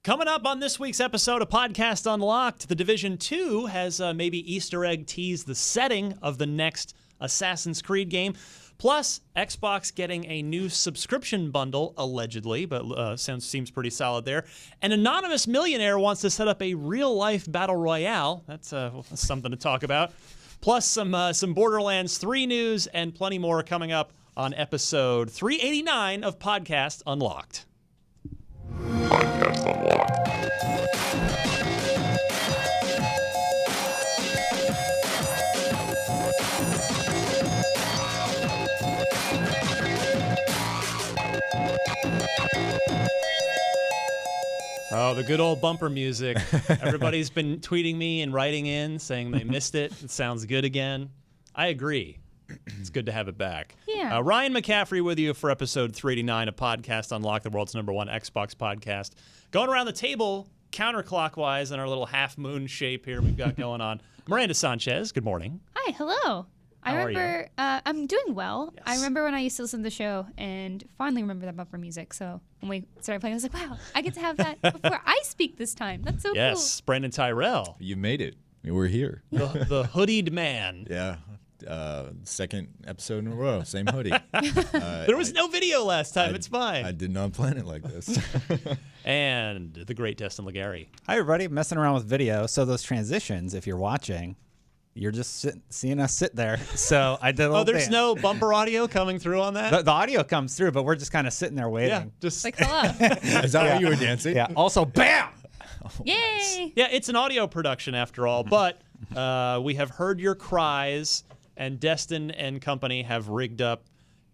Coming up on this week's episode of Podcast Unlocked, The Division 2 has maybe Easter egg teased the setting of the next Assassin's Creed game. Plus, Xbox getting a new subscription bundle, allegedly, but seems pretty solid there. An anonymous millionaire wants to set up a real-life battle royale. That's something to talk about. Plus, some Borderlands 3 news and plenty more coming up on episode 389 of Podcast Unlocked. Podcast Unlocked. Oh, the good old bumper music. Everybody's been tweeting me and writing in saying they missed it. It sounds good again. I agree. It's good to have it back. Yeah. Ryan McCaffrey with you for episode 389 of Podcast Unlocked, the world's #1 Xbox podcast. Going around the table counterclockwise in our little half-moon shape here we've got going on. Miranda Sanchez, good morning. Hi, hello. How are you? I'm doing well. Yes. I remember when I used to listen to the show and finally remember that bumper music. So when we started playing, I was like, wow, I get to have that before I speak this time. That's so Yes, Brandon Tyrell, You made it. We're here. the hoodied man. Yeah. Second episode in a row. Same hoodie. There was no video last time. It's fine. I did not plan it like this. And the great Destin Legary. Hi, everybody. Messing around with video. So those transitions, if you're watching, you're just seeing us sit there. So I did a little There's dance. no bumper audio coming through on that? The audio comes through, but we're just kind of sitting there waiting. Yeah, just Like, hello. Is that why you were dancing? Yeah. Also, bam! Yay. Yeah, it's an audio production after all, but we have heard your cries, and Destin and company have rigged up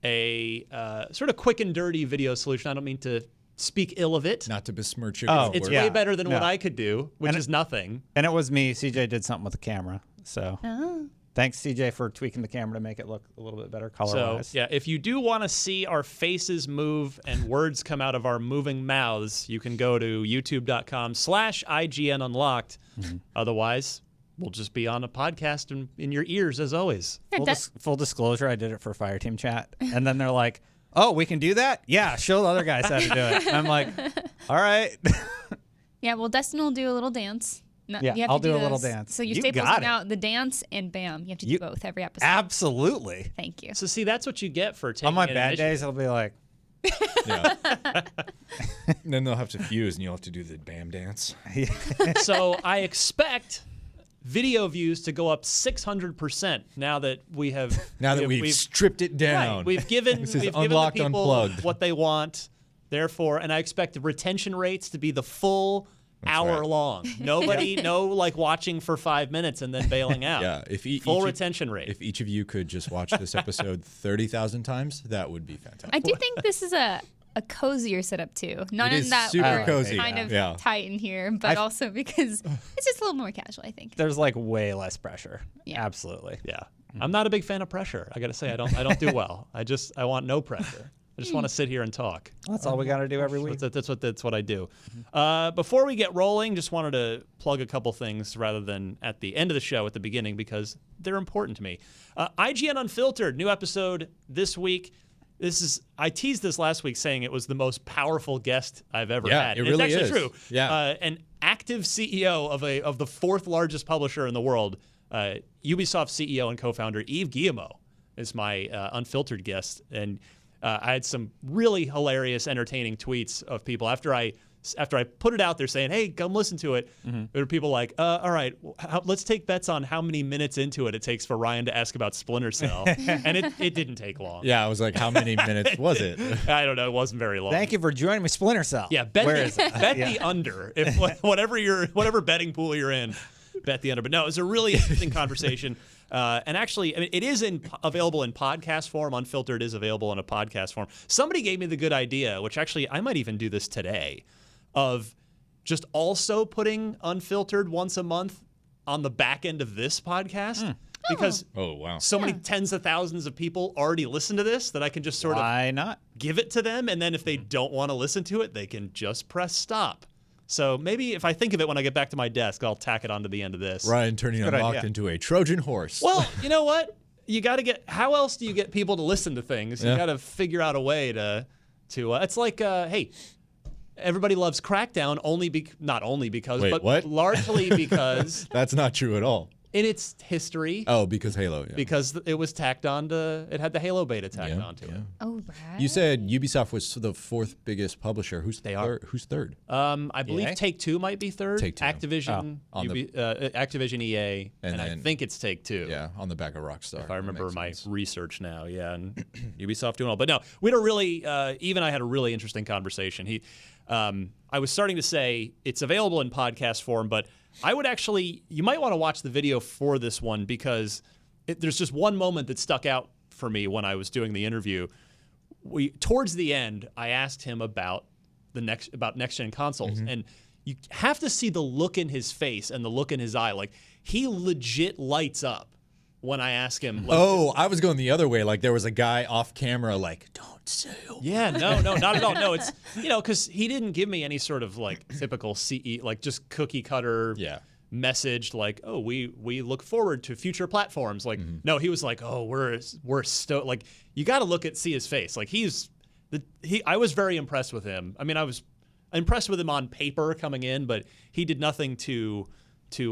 a sort of quick and dirty video solution. I don't mean to speak ill of it. Not to besmirch your Oh, good It's work. yeah. way better than what No. I could do, which And is nothing. And it was me. CJ did something with the camera. So Oh. thanks, CJ, for tweaking the camera to make it look a little bit better So, color-wise. yeah, if you do want to see our faces move and words come out of our moving mouths, you can go to youtube.com/IGN Unlocked. Otherwise, we'll just be on a podcast in your ears as always. Full disclosure, I did it for Fireteam Chat. And then they're like, oh, we can do that? Yeah, show the other guys how to do it. And I'm like, all right. Yeah, well, Destin will do a little dance. No, Yeah, you have I'll to do a those. little dance. So you You stay got posting it. out the dance and bam. You have to do both every episode. Absolutely. Thank you. So see, that's what you get for taking On my an bad initiative. days, I'll be like, Yeah. And then they'll have to fuse, and you'll have to do the BAM dance. So I expect video views to go up 600% now that we have We've stripped it down. right, we've given This is we've given the Unlocked people Unplugged. what they want. Therefore, and I expect the retention rates to be the full hour right. long. Nobody, no like watching for 5 minutes and then bailing out. Yeah, if full retention rate. If each of you could just watch this episode 30,000 times, that would be fantastic. I do think this is a cozier setup too. Not It in is that super we're cozy. kind of Yeah. tight in here, but also because it's just a little more casual, I think. there's like way less pressure. Yeah. Absolutely. Yeah. I'm not a big fan of pressure. I got to say I don't do well. I want no pressure. I just want to sit here and talk. That's all we got to do every week. That's what I do. Before we get rolling, just wanted to plug a couple things rather than at the end of the show at the beginning because they're important to me. IGN Unfiltered, new episode this week. I teased this last week saying it was the most powerful guest I've ever had. it And really it's actually is. true. Yeah. An active CEO of the fourth largest publisher in the world, Ubisoft CEO and co-founder Yves Guillemot is my unfiltered guest, and I had some really hilarious, entertaining tweets of people after I put it out there saying, "Hey, come listen to it." There were people like, "All right, let's take bets on how many minutes into it takes for Ryan to ask about Splinter Cell," and it didn't take long. Yeah, I was like, how many minutes was it? I don't know. It wasn't very long. Thank you for joining me, Splinter Cell. Yeah, bet Where the, is it? bet the under. If whatever betting pool you're in, bet the under. But no, it was a really interesting conversation. And actually, I mean, it is available in podcast form. Unfiltered is available in a podcast form. Somebody gave me the good idea, which actually I might even do this today, of just also putting Unfiltered once a month on the back end of this podcast. Because Oh, wow. so many tens of thousands of people already listen to this that I can just sort of Why not? give it to them, and then if they don't want to listen to it, they can just press stop. So maybe if I think of it when I get back to my desk, I'll tack it onto the end of this. Ryan turning Good Unlocked idea. into a Trojan horse. Well, you know what? You got to get. How else do you get people to listen to things? You Yeah. got to figure out a way to. It's like, hey, everybody loves Crackdown not only because, Wait, but what? largely because That's not true at all. in its history, Oh, because Halo. Yeah. because it was tacked on to, it had the Halo beta tacked onto it. Oh, right. You said Ubisoft was the 4th biggest publisher. Who's Who's third? I believe EA? Take-Two might be third. Take-Two. Activision, on Activision, EA, and I then- think it's Take-Two. Yeah, on the back of Rockstar. If I remember That my makes sense. research now, yeah, and Ubisoft doing all. But no, we had a really, I had a really interesting conversation. I was starting to say it's available in podcast form, but I would actually, you might want to watch the video for this one because there's just one moment that stuck out for me when I was doing the interview. Towards the end, I asked him about next gen consoles, and you have to see the look in his face and the look in his eye. Like he legit lights up when I ask him. Like, Oh, I was going the other way. Like there was a guy off camera, like, don't sue. yeah, no, not at all. No, it's because he didn't give me any sort of like typical CE, like just cookie cutter Yeah. message like, oh, we look forward to future platforms. Like, no, he was like, oh, we're like, you got to see his face. Like I was very impressed with him. I mean, I was impressed with him on paper coming in, but he did nothing to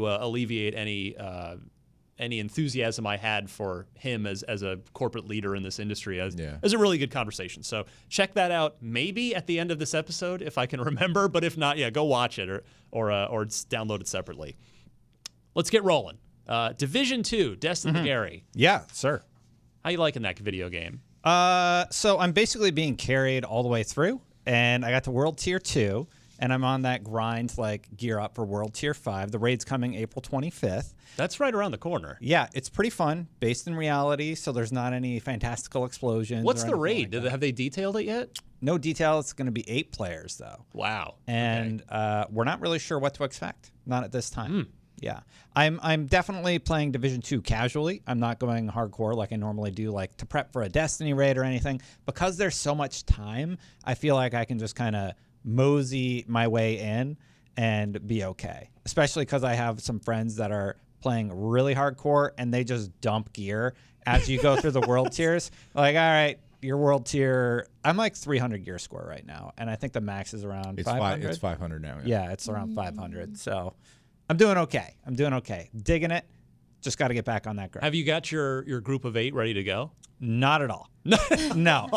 alleviate any enthusiasm I had for him as a corporate leader in this industry. As a really good conversation. So check that out. Maybe at the end of this episode, if I can remember. But if not, yeah, go watch it or download it separately. Let's get rolling. Division 2, Destin McGarry. Yeah, sir. How you liking that video game? So I'm basically being carried all the way through, and I got to World Tier 2, and I'm on that grind to like gear up for World Tier 5. The raid's coming April 25th. That's right around the corner. Yeah, it's pretty fun, based in reality, so there's not any fantastical explosions. What's or the anything raid? like that. Have they detailed it yet? No detail. It's going to be 8 players, though. Wow. And we're not really sure what to expect. Not at this time. Yeah, I'm definitely playing Division 2 casually. I'm not going hardcore like I normally do, like to prep for a Destiny raid or anything. Because there's so much time, I feel like I can just kind of mosey my way in and be okay. Especially because I have some friends that are playing really hardcore and they just dump gear as you go through the world tiers. Like, all right, your world tier, I'm like 300 gear score right now, and I think the max is around 500. It's 500 now. Yeah, it's around 500. So I'm doing okay. Digging it. Just got to get back on that grind. Have you got your group of 8 ready to go? Not at all. No.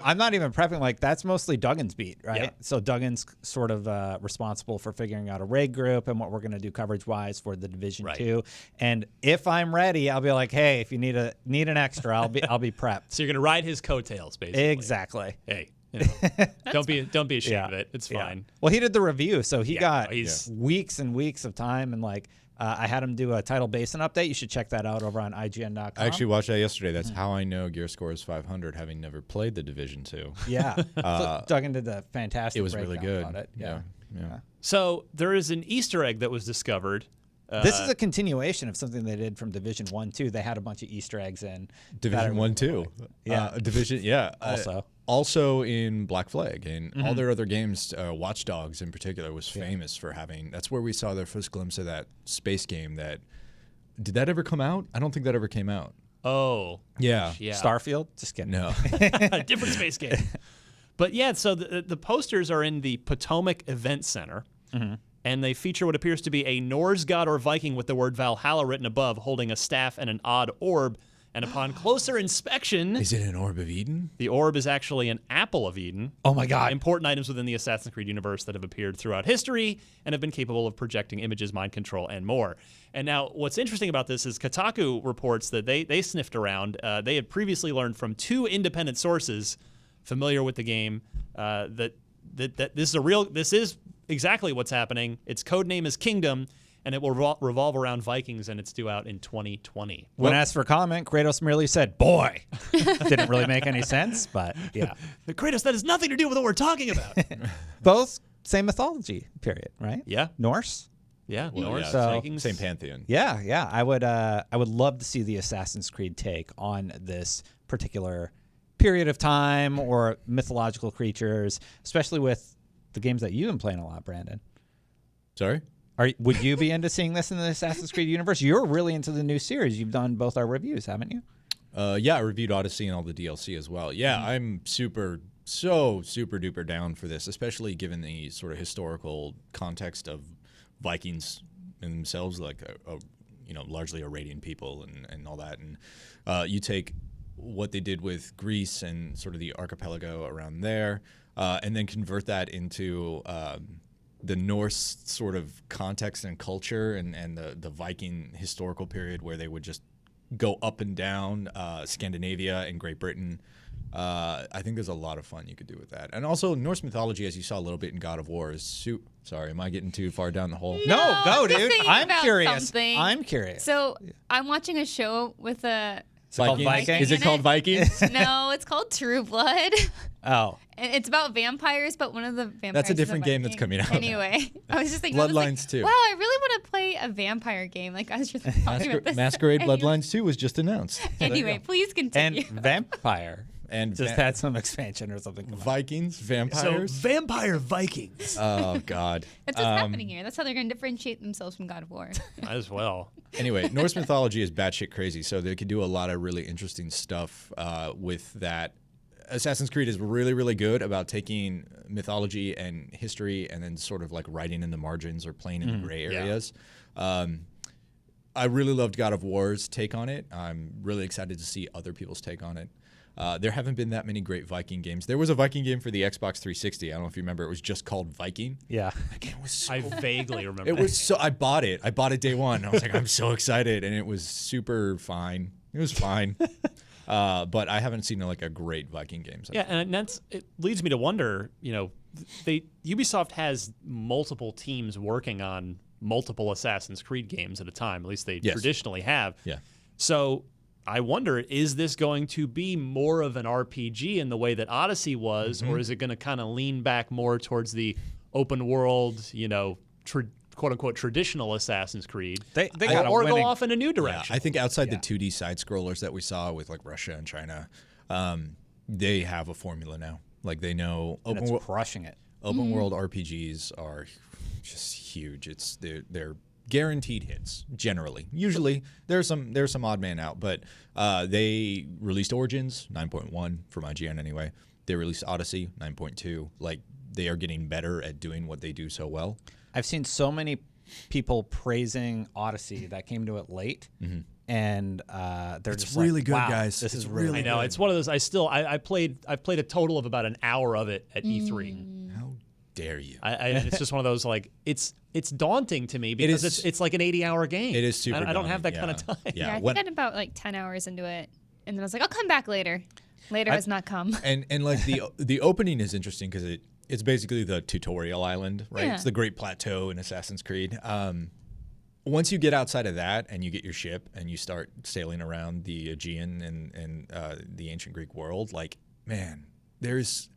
I'm not even prepping. Like, that's mostly Duggan's beat, right? Yeah. So Duggan's sort of responsible for figuring out a raid group and what we're going to do coverage-wise for the Division 2. And if I'm ready, I'll be like, hey, if you need an extra, I'll be prepped. So you're gonna ride his coattails, basically. Exactly. Hey, don't be ashamed of it. It's fine. Well, he did the review, so he got he's- weeks and weeks of time, and like I had him do a title basin update. You should check that out over on IGN.com. I actually watched that yesterday. That's how I know gear score is 500, having never played the Division 2. Yeah. So Duggan did a fantastic It was really breakdown good. about it. Yeah. So there is an Easter egg that was discovered. This is a continuation of something they did from Division 1 2. They had a bunch of Easter eggs in Division 1 too. Yeah. Division. Yeah. Also. Also in Black Flag and all their other games, Watch Dogs in particular was famous for having. That's where we saw their first glimpse of that space game. Did that ever come out? I don't think that ever came out. Oh, Yeah. Starfield? Just kidding. No. different space game. But yeah, so the posters are in the Potomac Event Center, and they feature what appears to be a Norse god or Viking with the word Valhalla written above, holding a staff and an odd orb. And upon closer inspection, Is it an Orb of Eden? the orb is actually an apple of Eden. Oh my God. Important items within the Assassin's Creed universe that have appeared throughout history and have been capable of projecting images, mind control, and more. And now, what's interesting about this is Kotaku reports that they sniffed around. They had previously learned from 2 independent sources familiar with the game that this is exactly what's happening. Its code name is Kingdom, and it will revolve around Vikings, and it's due out in 2020. When asked for comment, Kratos merely said, boy. Didn't really make any sense, but yeah. The Kratos, that has nothing to do with what we're talking about. Both same mythology, period, right? Yeah. Norse? Yeah, Well, Norse, yeah, so- Vikings. Same pantheon. Yeah. I would love to see the Assassin's Creed take on this particular period of time or mythological creatures, especially with the games that you've been playing a lot, Brandon. Sorry? Would you be into seeing this in the Assassin's Creed universe? You're really into the new series. You've done both our reviews, haven't you? Yeah, I reviewed Odyssey and all the DLC as well. Yeah, I'm super so super duper down for this, especially given the sort of historical context of Vikings in themselves, like largely Arabian people and all that. And you take what they did with Greece and sort of the archipelago around there, and then convert that into the Norse sort of context and culture and the Viking historical period where they would just go up and down Scandinavia and Great Britain. I think there's a lot of fun you could do with that. And also Norse mythology, as you saw a little bit in God of War, is sorry, am I getting too far down the hole? No, go, I'm just dude. thinking I'm about curious. something. I'm curious. So I'm watching a show with a. called Vikings? Is it called Vikings? No, it's called True Blood. Oh. And it's about vampires, but one of the vampires. That's a is different game that's Viking. coming out. Anyway, I was just thinking. Bloodlines 2. Wow, I really want to play a vampire game. Like I was just talking about this. Masquerade Anyway- Bloodlines 2 was just announced. Anyway, please And continue. Vampire. And Just had some expansion or something. come out. Vikings, So vampires. vampire Vikings. Oh God. That's what's happening here. That's how they're going to differentiate themselves from God of War. Might as well. Anyway, Norse mythology is batshit crazy, so they could do a lot of really interesting stuff with that. Assassin's Creed is really, really good about taking mythology and history and then sort of like writing in the margins or playing in the gray areas. I really loved God of War's take on it. I'm really excited to see other people's take on it. There haven't been that many great Viking games. There was a Viking game for the Xbox 360. I don't know if you remember. It was just called Viking. Yeah. That game was so I vaguely remember. It was so. I bought it. I bought it day one. I was like, I'm so excited, and it was super fine. It was fine, but I haven't seen like a great Viking game. Yeah, and it leads me to wonder. Ubisoft has multiple teams working on multiple Assassin's Creed games at a time. At least they traditionally have. Yeah. So I wonder, is this going to be more of an RPG in the way that Odyssey was, or is it going to kind of lean back more towards the open world, quote unquote traditional Assassin's Creed, They got a or go winning. off in a new Yeah, direction? I think outside the 2D side scrollers that we saw with like Russia and China, they have a formula now. Like they know And it's crushing it. open world RPGs are just huge. They're guaranteed hits generally. Usually there's some odd man out, but they released Origins 9.1 from IGN anyway. They released Odyssey 9.2. Like they are getting better at doing what they do so well. I've seen so many people praising Odyssey that came to it late, and they're It's just really like, good, wow, guys. This It's is really I know it's one of those. I played a total of about an hour of it at E3. How dare you? It's just one of those like it's daunting to me because is- it's like an 80-hour game. It is super I don't have that daunting, kind of time. Yeah, I when- think I had about like 10 hours into it, and then I was like, I'll come back later. Later has not come. And like the opening is interesting because it's basically the tutorial island, right? Yeah. It's the Great Plateau in Assassin's Creed. Once you get outside of that and you get your ship and you start sailing around the Aegean and the ancient Greek world, like man, there's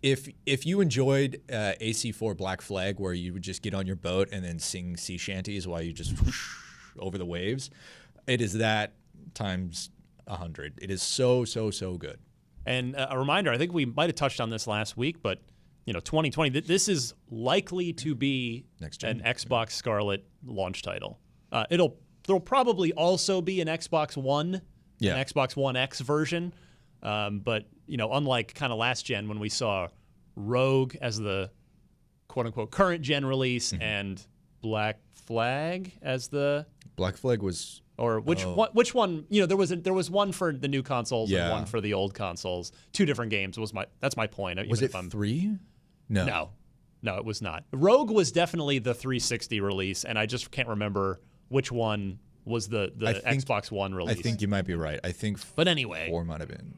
if you enjoyed AC4 Black Flag, where you would just get on your boat and then sing sea shanties while you just whoosh over the waves, it is that times 100. It is so good. And a reminder, I think we might have touched on this last week, but 2020, this is likely to be Next gen. an Xbox Scarlet launch title. There'll probably also be an Xbox One, an Xbox One X version. But unlike kind of last gen when we saw Rogue as the quote unquote current gen release and Black Flag as the Black Flag was which one? There was one for the new consoles and Yeah. one for the old consoles. Two different games that's my point. Was even it if I'm- 3? No. No, it was not. Rogue was definitely the 360 release, and I just can't remember which one was the I think- Xbox One I release. think you might be right. I think But anyway, 4 might have been.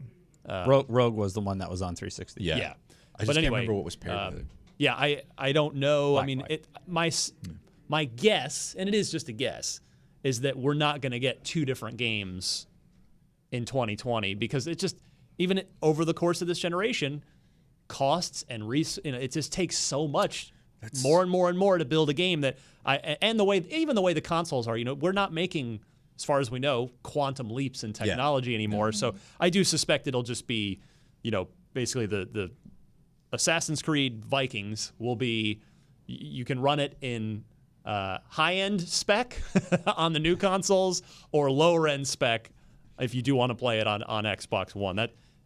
Rogue was the one that was on 360. Yeah. yeah. I just But can't anyway, remember what was paired with it. Yeah, I don't know. Black I mean, Flag. my guess, and it is just a guess, is that we're not going to get two different games in 2020 because it just even over the course of this generation, costs and it just takes so much more and more and more to build a game that even the way the consoles are, we're not making, as far as we know, quantum leaps in technology anymore. So I do suspect it'll just be, basically the Assassin's Creed Vikings will be, you can run it in high-end spec on the new consoles or lower-end spec if you do want to play it on Xbox One.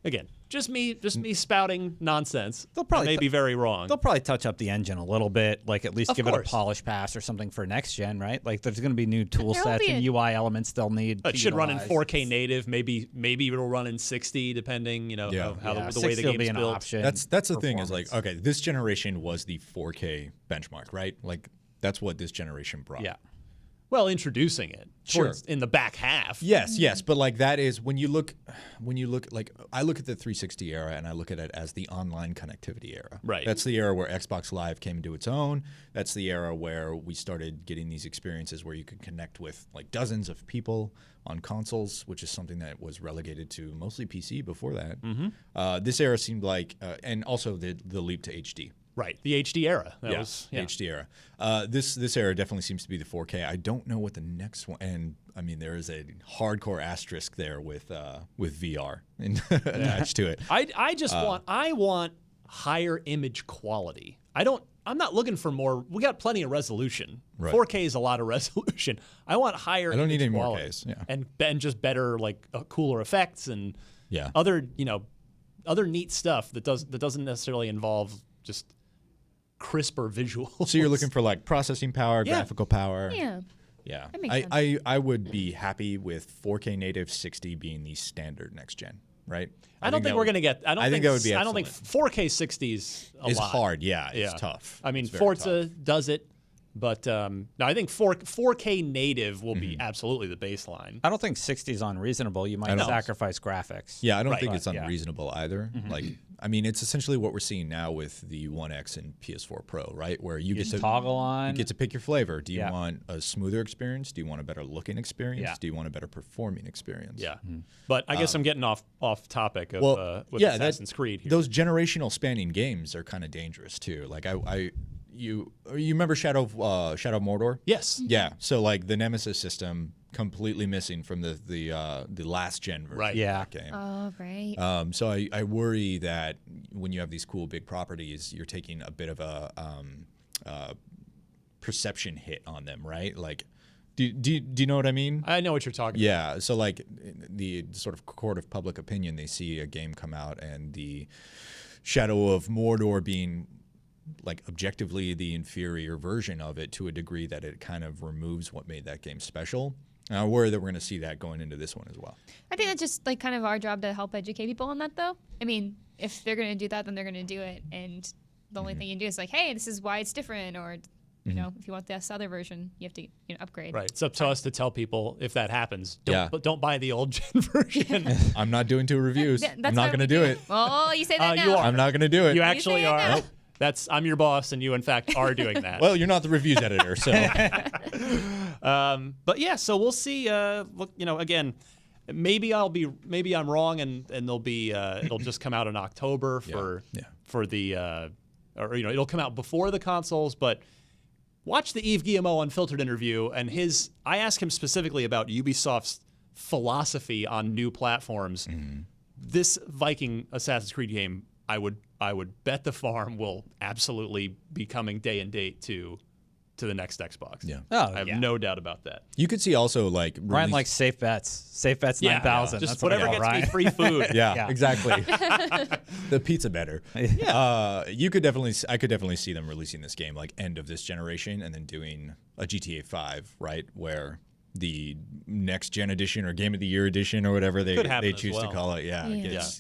again, just me spouting nonsense. They'll probably I may be very wrong. They'll probably touch up the engine a little bit, like at least Of give it a course. polish pass or something for next gen, right? Like there's going to be new tool There'll sets be and UI elements they'll need. It should run in utilize. 4K native. Maybe it'll run in 60, depending, how Yeah, the way the 60 will be game's an built. option. That's the thing is like, performance. okay, this generation was the 4K benchmark, right? Like that's what this generation brought. Yeah. Well, introducing it in the back half. Yes, but like that is when you look like I look at the 360 era and I look at it as the online connectivity era. Right. That's the era where Xbox Live came into its own. That's the era where we started getting these experiences where you could connect with like dozens of people on consoles, which is something that was relegated to mostly PC before that. This era seemed like, and also the leap to HD. Right, the HD era. That Yeah, was the HD era. This era definitely seems to be the 4K. I don't know what the next one. And I mean, there is a hardcore asterisk there with VR attached to it. I just want higher image quality. I'm not looking for more. We got plenty of resolution. Right. 4K is a lot of resolution. I want higher. I don't image need any more quality. Ks, yeah. and just better cooler effects and Yeah. other neat stuff that doesn't necessarily involve just crisper visuals. So you're looking for like processing power, Yeah. graphical power. Yeah. Yeah. That makes I would be happy with 4K native 60 being the standard next gen, right? I don't think we're gonna get. I think that would be I don't think 4K 60 is a It's lot. hard, yeah. It's Yeah. tough. I mean, It's very Forza tough. does it, but no, I think 4K native will be absolutely the baseline. I don't think 60 is unreasonable. You might know. sacrifice graphics. Yeah, I don't Right. think it's But, yeah. unreasonable either. Like, I mean, it's essentially what we're seeing now with the One X and PS4 Pro, right? Where you get Just to toggle on. You get to pick your flavor. Do you Yeah. want a smoother experience? Do you want a better looking experience? Yeah. Do you want a better performing experience? Yeah, but I guess I'm getting off topic of with yeah, Assassin's Creed here. Those generational spanning games are kind of dangerous too. Like you remember Shadow of Mordor? Yes. Yeah. So like the Nemesis system completely missing from the last gen version Right. Yeah. of that game. Oh, right. So I worry that when you have these cool big properties, you're taking a bit of a perception hit on them, right? Like, do you know what I mean? I know what you're talking about. Yeah. So like the sort of court of public opinion, they see a game come out and the Shadow of Mordor being like objectively the inferior version of it to a degree that it kind of removes what made that game special. And I worry that we're going to see that going into this one as well. I think that's just like kind of our job to help educate people on that, though. I mean, if they're going to do that, then they're going to do it. And the only thing you can do is like, hey, this is why it's different. Or, you know, if you want this other version, you have to upgrade. Right. It's up to us to tell people if that happens. Yeah. But don't buy the old gen version. I'm not doing 2 reviews. That's I'm not why going we to do it. Oh, you say that now. you are. I'm not going to do it. You actually say it are. now. I'm your boss, and you in fact are doing that. Well, you're not the reviews editor, so But yeah, so we'll see. Look, again, maybe I'm wrong, and there'll be it'll just come out in October for the or it'll come out before the consoles. But watch the Yves Guillemot Unfiltered interview, and I asked him specifically about Ubisoft's philosophy on new platforms. This Viking Assassin's Creed game, I would bet the farm will absolutely be coming day and date to the next Xbox. Yeah. Oh, I have yeah. no doubt about that. you could see also like Ryan release- likes safe bets. Safe bets 9,000. Just That's what I whatever call gets Ryan. me free food. Yeah, Yeah. exactly. The pizza better. You could I could definitely see them releasing this game like end of this generation and then doing a GTA 5, right, where the next gen edition or game of the year edition or whatever Could happen they as choose well. to call it, Yeah.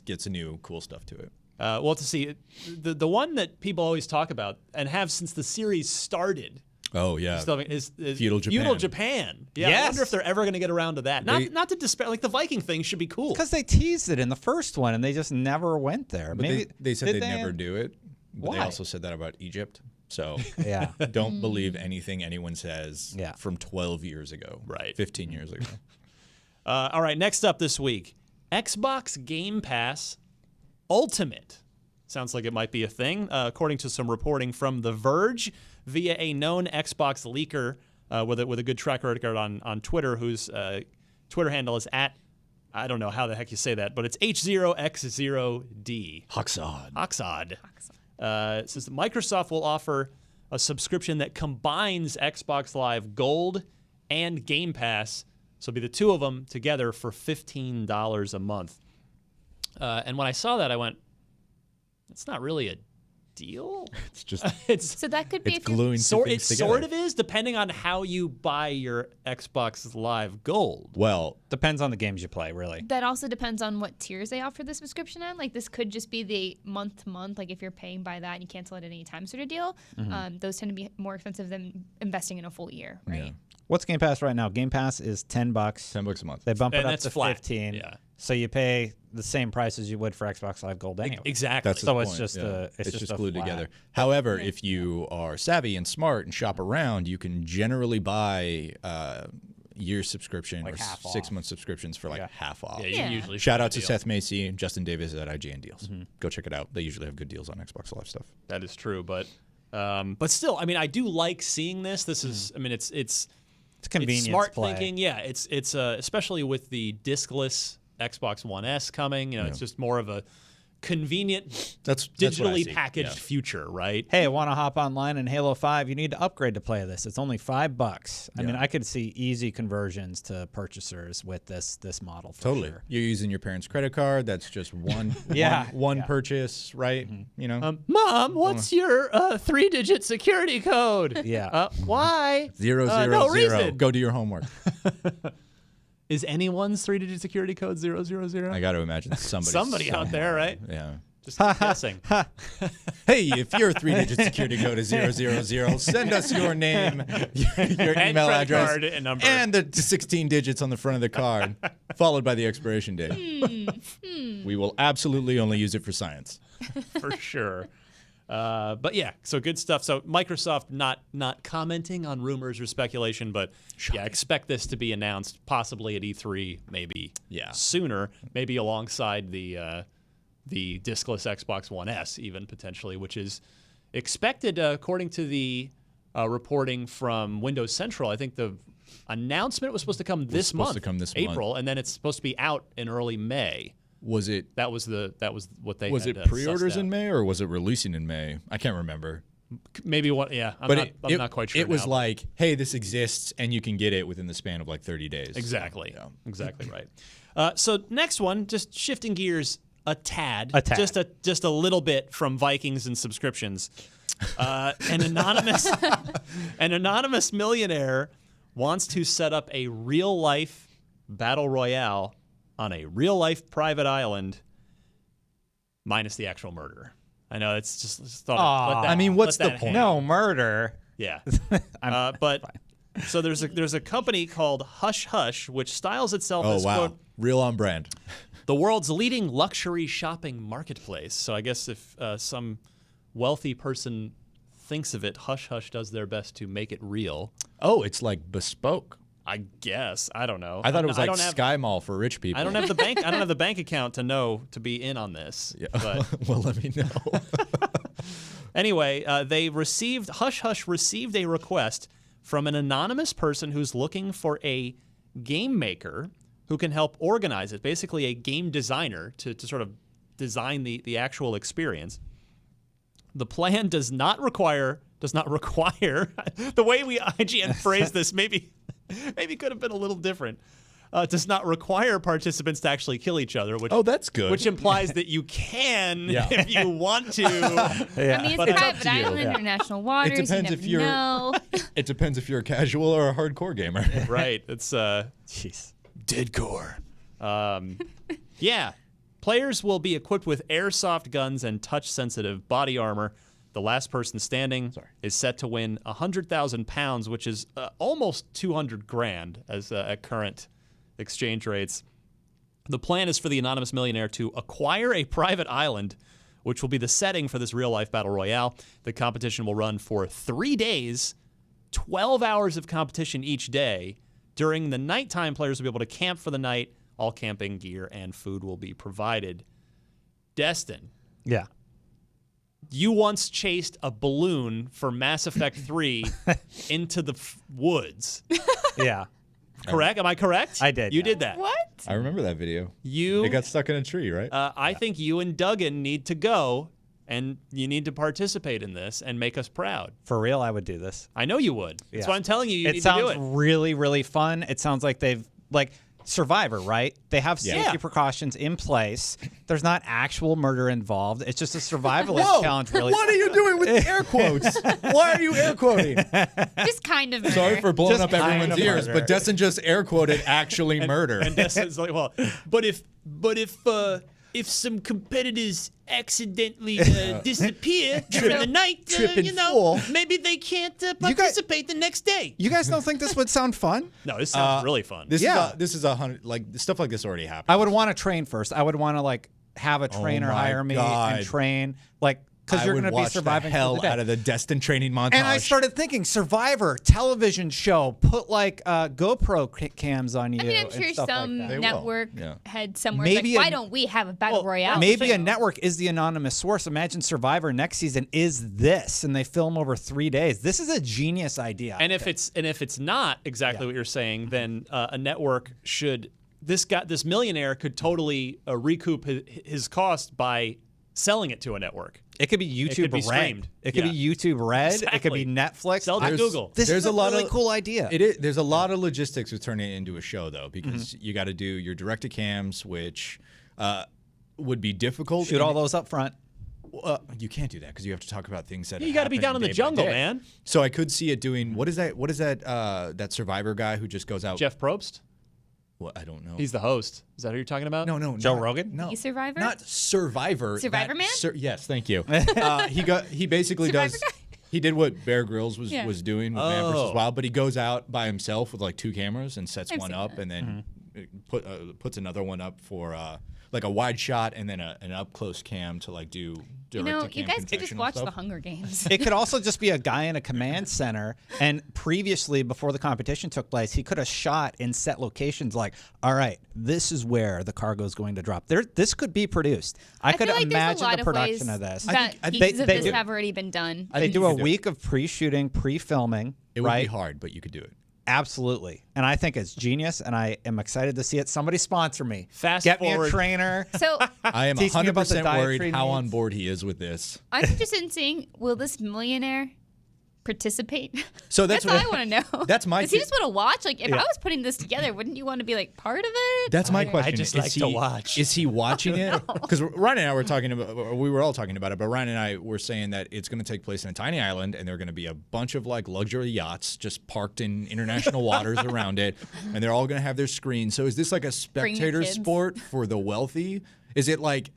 gets a new cool stuff to it. Well, to see the one that people always talk about and have since the series started Oh yeah. is Feudal Japan. Feudal Japan. Yeah, I Yes. wonder if they're ever going to get around to that. Not to despair. Like the Viking thing should be cool. Because they teased it in the first one and they just never went there. But Maybe they said did they'd never do it. But they Why? also said that about Egypt. So Yeah. don't believe anything anyone says Yeah. from 12 years ago. Right. 15 years ago. All right, next up this week, Xbox Game Pass Ultimate. Sounds like it might be a thing, according to some reporting from The Verge via a known Xbox leaker with a good track record on Twitter, whose Twitter handle is at, I don't know how the heck you say that, but it's H0X0D. Hoxod. It says that Microsoft will offer a subscription that combines Xbox Live Gold and Game Pass. So it'll be the two of them together for $15 a month. And when I saw that, I went, "It's not really a deal." It's just It's So that could be it's if you're gluing two it things together. sort of is, depending on how you buy your Xbox Live Gold. Well, Depends on the games you play, really. That also depends on what tiers they offer the subscription on. Like this could just be the month to month. Like if you're paying by that and you cancel it at any time sort of deal. Those tend to be more expensive than investing in a full year, right? yeah, What's Game Pass right now? Game Pass is $10. $10 a month. They bump it And up that's to flat. 15. Yeah. So you pay the same price as you would for Xbox Live Gold anyway. Exactly. That's the So point. it's just yeah. a- it's just a glued flat. together. However, if you are savvy and smart and shop around, you can generally buy year subscription Like or half 6-month subscriptions for like half off. yeah, you Yeah. can usually Shout find out a to deal. Seth Macy and Justin Davis at IGN Deals. Go check it out. They usually have good deals on Xbox Live stuff. That is true, but still, I mean, I do like seeing this. This is, I mean, it's It's convenience smart play. thinking. Yeah, it's especially with the discless Xbox One S coming. You know, it's just more of a convenient, That's what I digitally see. packaged Yeah. future, right? Hey, want to hop online in Halo 5? You need to upgrade to play this. It's only $5. I mean, I could see easy conversions to purchasers with this model. For Totally. Sure. You're using your parents' credit card. That's just one Yeah. one Yeah. purchase, right? You know, Mom, what's your 3-digit security code? Yeah. Why? 000. no reason. Go do your homework. Is anyone's 3-digit security code 000? I got to imagine somebody out there, somewhere. right? Yeah. Just guessing. Hey, if your 3-digit security code is 000, send us your name, your And email credit address, card and number. and the 16 digits on the front of the card, followed by the expiration date. We will absolutely only use it for science. For sure. But yeah, so good stuff. So Microsoft not commenting on rumors or speculation, but yeah, expect this to be announced possibly at E3, maybe sooner, maybe alongside the discless Xbox One S, even potentially, which is expected according to the reporting from Windows Central. I think the announcement was supposed to come this month, April, and then it's supposed to be out in early May. Was it? That was what they Was had, it pre-orders sussed out. in May or was it releasing in May? I can't remember. Maybe what? Yeah, I'm not quite sure. It was now. like, hey, this exists, and you can get it within the span of like 30 days. Exactly. Yeah. Exactly right. So next one, just shifting gears a tad. Just a little bit from Vikings and subscriptions. An anonymous millionaire wants to set up a real life battle royale on a real life private island, minus the actual murder. I know it's just thought. Let that, I mean, what's let the that point? hang. No murder. Yeah. But so there's a company called Hush Hush, which styles itself Oh as wow, quote, real on brand. the world's leading luxury shopping marketplace. So I guess if some wealthy person thinks of it, Hush Hush does their best to make it real. Oh, it's like bespoke. I guess. I don't know. I thought it was I like don't have- Sky Mall for rich people. I don't have the bank. I don't have the bank account to be in on this. Yeah. But Well, let me know. anyway, Hush Hush received a request from an anonymous person who's looking for a game maker who can help organize it. Basically, a game designer to sort of design the actual experience. The plan does not require the way IGN phrased this maybe could have been a little different. Does not require participants to actually kill each other, which Oh, that's good. which implies that you can if you want to. I mean, But it's it's up private to you. island, international waters. depends you if never you're- know. It depends if you're a casual or a hardcore gamer. Right. It's Jeez. deadcore. Yeah. Players will be equipped with airsoft guns and touch-sensitive body armor. The last person standing is set to win 100,000 pounds, which is almost 200 grand as at current exchange rates. The plan is for the anonymous millionaire to acquire a private island, which will be the setting for this real-life battle royale. The competition will run for 3 days, 12 hours of competition each day. During the nighttime, players will be able to camp for the night. All camping gear and food will be provided. Destin, Yeah. you once chased a balloon for Mass Effect 3 into the woods. Yeah. Correct? Am I correct? I did, You yeah. did that. What? I remember that video. You. It got stuck in a tree, right? I think you and Duggan need to go, and you need to participate in this and make us proud. For real, I would do this. I know you would. That's Yeah. why I'm telling you, you It need to do sounds it. really, really fun. It sounds like they've Survivor, right? They have safety Yeah. precautions in place. There's not actual murder involved. It's just a survivalist challenge, really. What are you doing with air quotes? Why are you air quoting? Just kind of. Sorry for blowing Just up everyone's kind of ears, murder. but Destin just air quoted actually murder. And Destin's like, well, but if some competitors accidentally disappear during the night, Tripping fool. maybe they can't participate the next day. You guys don't think this would sound fun? No, this sounds really fun. This Yeah. this is 100 like stuff like this already happened. I would want to train first. I would want to like have a trainer my hire me God. and train, like, because you're I going would to be watch surviving the hell through the day. out of the Destin training montage. And I started thinking, Survivor television show, put like GoPro cams on you. I mean, I'm and sure stuff some like that. will. network Yeah. had somewhere Maybe like, why a- don't we have a battle royale? Maybe show? a network is the anonymous source. Imagine Survivor next season is this, and they film over 3 days. This is a genius idea. And if it's not exactly what you're saying, then a network should this millionaire could totally recoup his cost by selling it to a network. it could be YouTube could be Red. streamed. It could Yeah. be YouTube Red. It could Exactly. be Netflix. Sell to Google. This There's is a a lot really of- cool idea. It is. There's a lot of logistics with turning it into a show, though, because you got to do your direct-to-cams, which would be difficult. Shoot all those up front. You can't do that because you have to talk about things that You got to be happen down in the day by jungle, day. man. So I could see it doing. What is that? What is that? That Survivor guy who just goes out. Jeff Probst, Well, I don't know. he's the host. Is that who you're talking about? no, Joe not- Rogan? No, The Survivor? Not Survivor. Survivor Man? Yes, thank you. He basically Survivor does. guy? He did what Bear Grylls was Yeah. doing with Man vs. Oh. Wild, but he goes out by himself with like 2 cameras and sets I've one seen up, that. and then puts another one up for like a wide shot, and then an up close cam to like do You direct know, to cam you guys could just confessional watch stuff. the Hunger Games. It could also just be a guy in a command center. And previously, before the competition took place, he could have shot in set locations like, all right, this is where the cargo is going to drop. This could be produced. I could feel like there's a imagine lot the of production ways of this. That I think pieces of they this do- have already been done. I They think do you a could do it. week of pre-shooting, pre-filming. It would right? be hard, but you could do it. Absolutely. And I think it's genius, and I am excited to see it. Somebody sponsor me. Fast Get me a forward. trainer. So I am Teach me about the 100% worried dietary how on needs. board he is with this. I'm interested in seeing, will this millionaire participate? So that's all what- I want to know. that's my Does he ki- just want to watch? Like, if Yeah. I was putting this together, wouldn't you want to be like part of it? That's my Or- question. just Is like to watch. Is he watching it? Because Ryan and I were talking about, or we were all talking about it, but Ryan and I were saying that it's going to take place in a tiny island, and there are going to be a bunch of like luxury yachts just parked in international waters around it, and they're all going to have their screens. So is this like a Bring the spectator kids. sport for the wealthy? Is it like,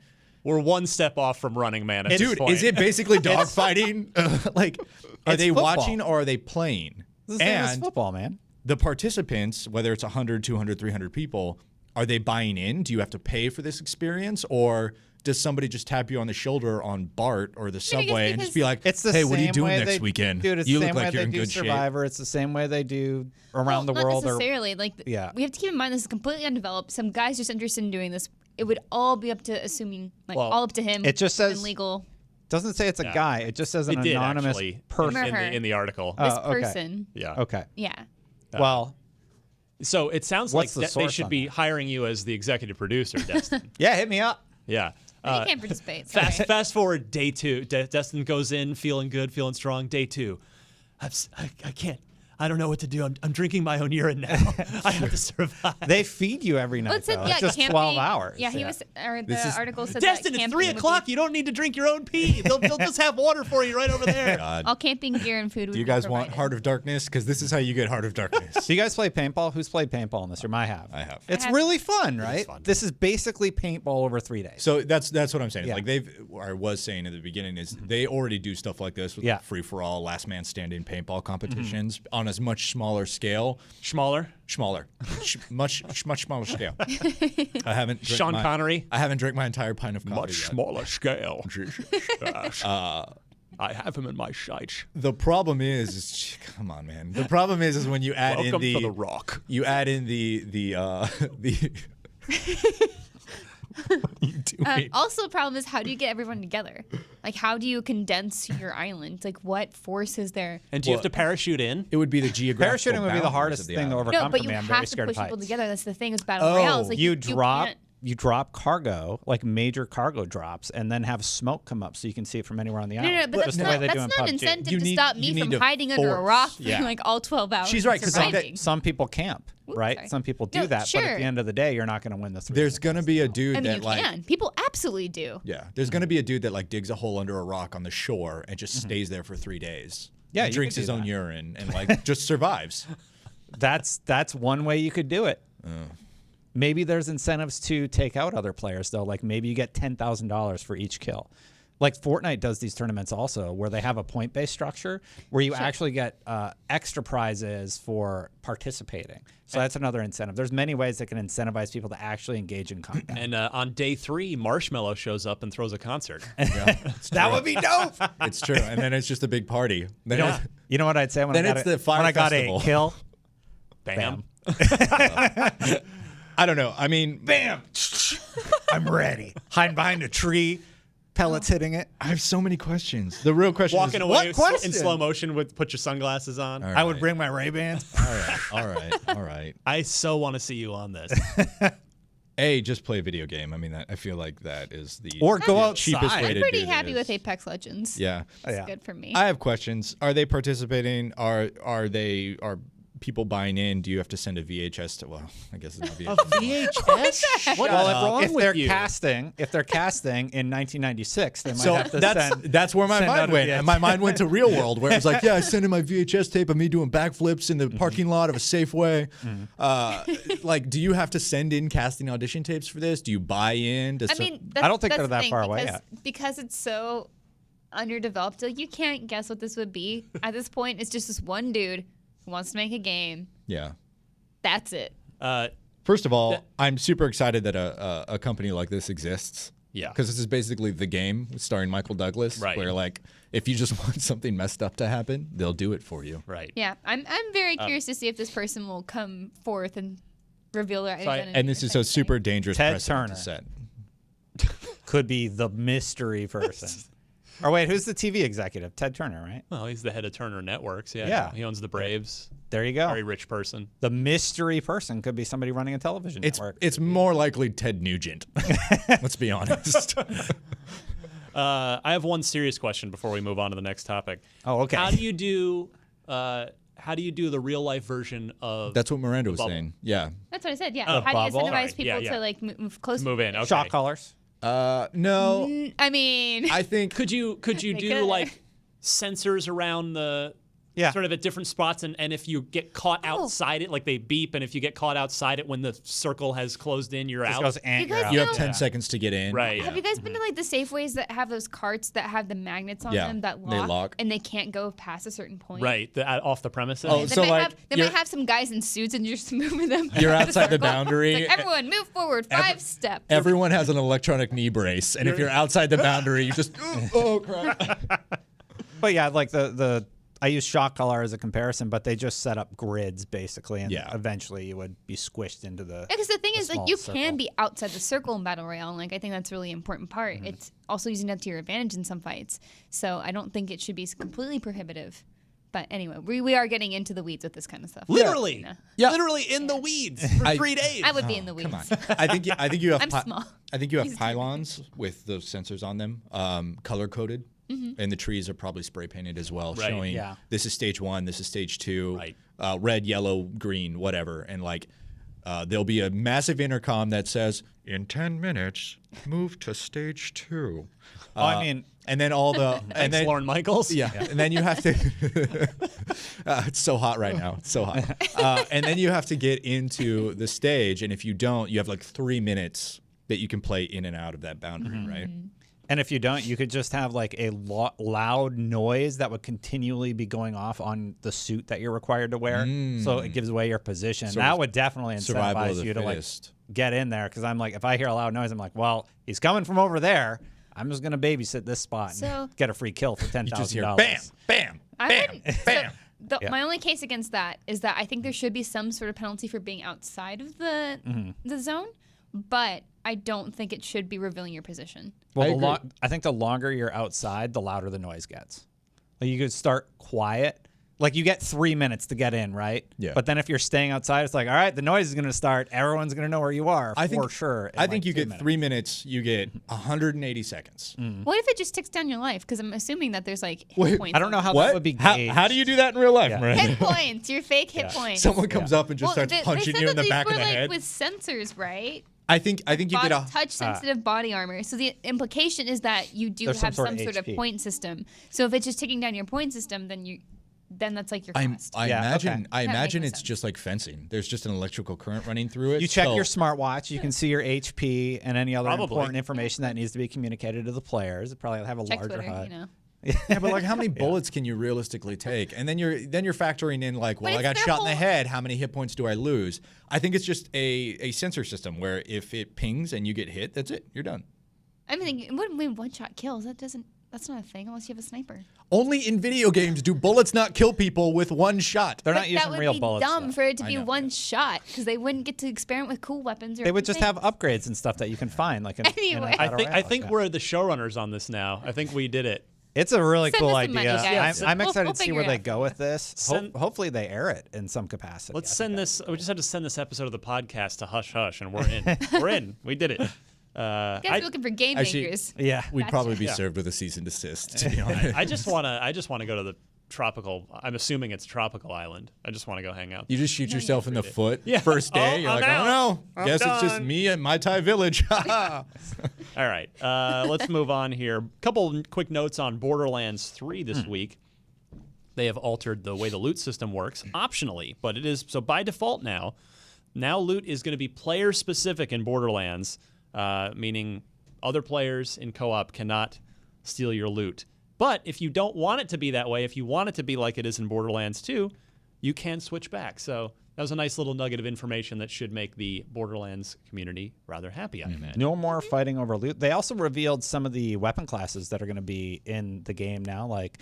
We're one step off from Running Man at this dude, point. is it basically dogfighting? Like, are It's they football. watching or are they playing? This is the same as And football, man. the participants, whether it's 100, 200, 300 people, are they buying in? Do you have to pay for this experience? Or does somebody just tap you on the shoulder on BART or the think it's subway and just because be like, It's the hey, same what are you doing way next they, weekend? Dude, it's You the look same like way you're in they do good shape. Survivor. It's the same way they do around the Not world. necessarily. Like, Yeah. we have to keep in mind this is completely undeveloped. Some guy's just interested in doing this. It would all be up to assuming, like, Well, all up to him. it just says- and legal. Doesn't say it's a Yeah. guy. It just says an It did anonymous actually person. in the article. This okay. person. Yeah. Okay. Yeah. Well, So it sounds like What's the they source should on be that? hiring you as the executive producer, Destin. yeah, hit me up. Yeah. You can't participate. Sorry. Fast forward day 2. Destin goes in feeling good, feeling strong. Day 2. I can't. I don't know what to do. I'm drinking my own urine now. I have to survive. They feed you every night. Well, it said, though. yeah, it's just camping, 12 hours. Yeah, he was, or the This is- article said Destin, that it's camping 3 would be- o'clock. You don't need to drink your own pee. They'll just have water for you right over there. God. All camping gear and food would Do you be guys want provided. Heart of Darkness? Because this is how you get Heart of Darkness. Do you guys play paintball? Who's played paintball in this room? I have. I have. It's I have. really fun, right? fun. This is basically paintball over 3 days. So that's what I'm saying. Yeah. Like I was saying at the beginning is they already do stuff like this with Yeah. free for all, last man standing paintball competitions on a much smaller scale. Schmaller. Much smaller scale. I haven't drank Sean Connery. I haven't drank my entire pint of coffee yet. smaller scale. I have him in my sights. The problem is come on, man. The problem is when you add Welcome in the to the Rock. you add in the what are you doing? Also, the problem is how do you get everyone together? Like, how do you condense your island? Like, what force is there? And do you have to parachute in? It would be the geographical Parachuting would be the boundaries hardest of the thing to island. overcome No, but for you me. I'm very have to scared push of people heights. together. That's the thing. It's battle Oh, royale. It's like you drop can't- you drop cargo, like major cargo drops, and then have smoke come up so you can see it from anywhere on the island. No, but that's the way they do not in an PUBG. incentive You to need- stop you me from need to hiding under a rock force- for like all 12 hours. She's right, 'cause surviving. Some people camp, right? sorry. Some people do No, that, but sure. at the end of the day, you're not going to win the 3. There's gonna be a dude I mean, that you like can. People absolutely do. yeah, there's gonna be a dude that like digs a hole under a rock on the shore and just stays there for 3 days. Yeah, and you drinks could his do own that. urine and like just survives. That's one way you could do it. Maybe there's incentives to take out other players though. Like maybe you get $10,000 for each kill. Like Fortnite does these tournaments also, where they have a point-based structure where you actually get extra prizes for participating. So that's another incentive. There's many ways that can incentivize people to actually engage in combat. And on day 3, Marshmallow shows up and throws a concert. That would be dope. It's true, and then it's just a big party. Then You know what I'd say when Then I got it's the fire when I got festival. a kill? Bam. I don't know. I mean, Bam! I'm ready. Hiding behind a tree, pellets hitting it. I have so many questions. The real question Walking is away what question? in slow motion with put your sunglasses on. All I would right. bring my Ray-Bans. all right. I so want to see you on this. Just play a video game. I mean, I feel like that is the Or go outside. cheapest way I'm to pretty do happy this. with Apex Legends. Yeah. It's Yeah. good for me. I have questions. Are they participating? Are people buying in? Do you have to send a VHS to? Well, I guess it's not VHS. VHS? What Well, is wrong if with they're you? casting in 1996, they might So have to that's where my send out mind a went. VHS. And my mind went to real world, where it was like, yeah, I sent in my VHS tape of me doing backflips in the parking lot of a Safeway. Like, do you have to send in casting audition tapes for this? Do you buy in? I mean, I don't think that's they're the that thing, far away because, yet. because it's so underdeveloped. Like you can't guess what this would be at this point. It's just this one dude who wants to make a game. Yeah. That's it. First of all, I'm super excited that a company like this exists. Yeah. Because this is basically The Game starring Michael Douglas. Right. Where, like, if you just want something messed up to happen, they'll do it for you. Right. Yeah, I'm very curious to see if this person will come forth and reveal their identity. And this is a super dangerous Ted precedent Turner. to set. could be the mystery person. Or wait, who's the TV executive? Ted Turner, right? Well, he's the head of Turner Networks. Yeah. Yeah. He owns the Braves. There you go. Very rich person. The mystery person could be somebody running a television network. It's more likely Ted Nugent. Let's be honest. I have one serious question before we move on to the next topic. Oh, okay. How do you do the real life version of That's what Miranda was Bubble. saying. Yeah. That's what I said. Yeah. Oh, How do you bubble. incentivize Sorry. people Yeah. to like move close? move in? Okay. Shock collars. No. I mean, I think Could you They do could. like sensors around the sort of at different spots, and if you get caught outside it, like they beep, and if you get caught outside it when the circle has closed in, you're Just out. goes ant, You you're guys out. you have know- 10 seconds to get in. Right. have you guys been to like the Safeways that have those carts that have the magnets on Yeah, them that they lock, lock. and they can't go past a certain point? Right. Off the premises. Oh, They, so might, like have, they you're- might have some guys in suits and you're just moving them. You're around outside the circle. boundary. It's like, everyone, move forward 5 steps. Everyone has an electronic knee brace, and if you're outside the boundary, you just oh crap. But yeah, like the I use shock collar as a comparison, but they just set up grids basically, and Yeah. eventually you would be squished into the. Because the thing is, like, small you circle. can be outside the circle in Battle Royale, and like I think that's a really important part. Mm-hmm. It's also using that to your advantage in some fights. So I don't think it should be completely prohibitive. But anyway, we are getting into the weeds with this kind of stuff. Literally. Yeah. Literally in the weeds for 3 days. I would be in the weeds. Come on. I think you have. I'm small. I think you have He's pylons with those sensors on them, color coded, and the trees are probably spray painted as well, Right. showing Yeah. this is stage 1, this is stage 2, Right. Red, yellow, green, whatever, and like there'll be a massive intercom that says, "In 10 minutes, move to stage 2." I mean, and then all the and Thanks, then Lauren Michaels. yeah, and then you have to. It's so hot right now. It's so hot. And then you have to get into the stage, and if you don't, you have like 3 minutes that you can play in and out of that boundary, right? and if you don't, you could just have like a loud noise that would continually be going off on the suit that you're required to wear, so it gives away your position. That would definitely Survival of incentivize the you to like fittest. get in there, because I'm like, if I hear a loud noise, I'm like, well, he's coming from over there. I'm just gonna babysit this spot So- and get a free kill for You just hear $10,000. bam, bam, I bam, wouldn't- bam. So Yeah. my only case against that is that I think there should be some sort of penalty for being outside of the zone, but I don't think it should be revealing your position. Well, I think the longer you're outside, the louder the noise gets. Like you could start quiet. like you get 3 minutes to get in, right? Yeah. But then if you're staying outside, it's like, all right, the noise is going to start. Everyone's going to know where you are for sure. I think you get 3 minutes. You get 180 seconds. What if it just ticks down your life? Because I'm assuming that there's like hit Wait, points. I don't know how What? that would be gauged. How do you do that in real life, Yeah. Miranda? Hit points, your fake hit points. Someone comes up and just starts they punching said you in that the back these of were the like head. with sensors, right? I think you get a. Touch sensitive body armor. So the implication is that you do There's have some some sort of sort of HP. point system. So if it's just ticking down your point system, then that's like your cost. I Yeah, imagine. okay. I That imagine makes it's sense. just like fencing. There's just an electrical current running through it. You check so- your smartwatch. You can see your HP and any other Probably. important information that needs to be communicated to the players. It probably have a Check larger Twitter, HUD. you know. Yeah, but like, how many bullets can you realistically take? And then you're factoring in like, well, But I got it's their shot in the whole- head. How many hit points do I lose? I think it's just a sensor system where if it pings and you get hit, that's it. You're done. I'm thinking, what do you mean one shot kills? That's not a thing unless you have a sniper. Only in video games do bullets not kill people with one shot. They're But not that using would real be bullets. dumb though. for it to I be know, one yeah. shot because they wouldn't get to experiment with cool weapons. Or They would just things. have upgrades and stuff that you can find. Like in, Anyway. I Battle think Royale, yeah. we're the showrunners on this now. I think we did it. It's a really Send cool us some money, idea. guys. I'm We'll- excited we'll to see figure where it they out. go with this. Send- Hopefully they air it in some capacity. Let's I think send that's this. We just have to send this episode of the podcast to Hush Hush, and we're in. We're in. We did it. You guys are looking for game actually- makers. Yeah. We'd Gotcha. probably be Yeah. served with a cease and desist. To be honest. I just wanna go to the tropical. I'm assuming it's tropical island. I just want to go hang out. You just shoot yourself in the foot Yeah. first day. Oh, You're I'm like, out. oh no, I'm guess it's just done." me and my Thai village. All right, let's move on here. Couple quick notes on Borderlands 3 this week. They have altered the way the loot system works, optionally, but it is so by default now. Now loot is going to be player specific in Borderlands, meaning other players in co-op cannot steal your loot. But if you don't want it to be that way, if you want it to be like it is in Borderlands 2, you can switch back. So that was a nice little nugget of information that should make the Borderlands community rather happy, I imagine. No more fighting over loot. They also revealed some of the weapon classes that are going to be in the game now, like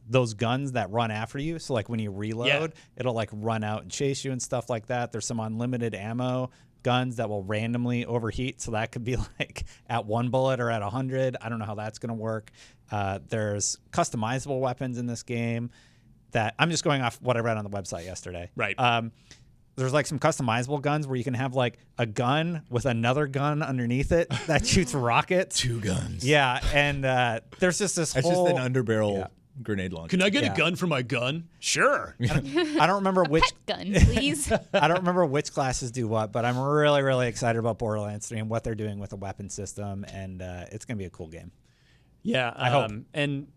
those guns that run after you. So like when you reload, it'll like run out and chase you and stuff like that. There's some unlimited ammo guns that will randomly overheat. So that could be like at 1 bullet or at 100. I don't know how that's going to work. There's customizable weapons in this game that I'm just going off what I read on the website yesterday. Right. There's like some customizable guns where you can have like a gun with another gun underneath it that shoots rockets. 2 guns. Yeah, and there's just this That's whole. just an underbarrel grenade launcher. Can I get Yeah. a gun for my gun? Sure. I don't remember which. Pet gun, please. I don't remember which classes do what, but I'm really, really excited about Borderlands 3 and what they're doing with the weapon system, and it's gonna be a cool game. Yeah, I hope. And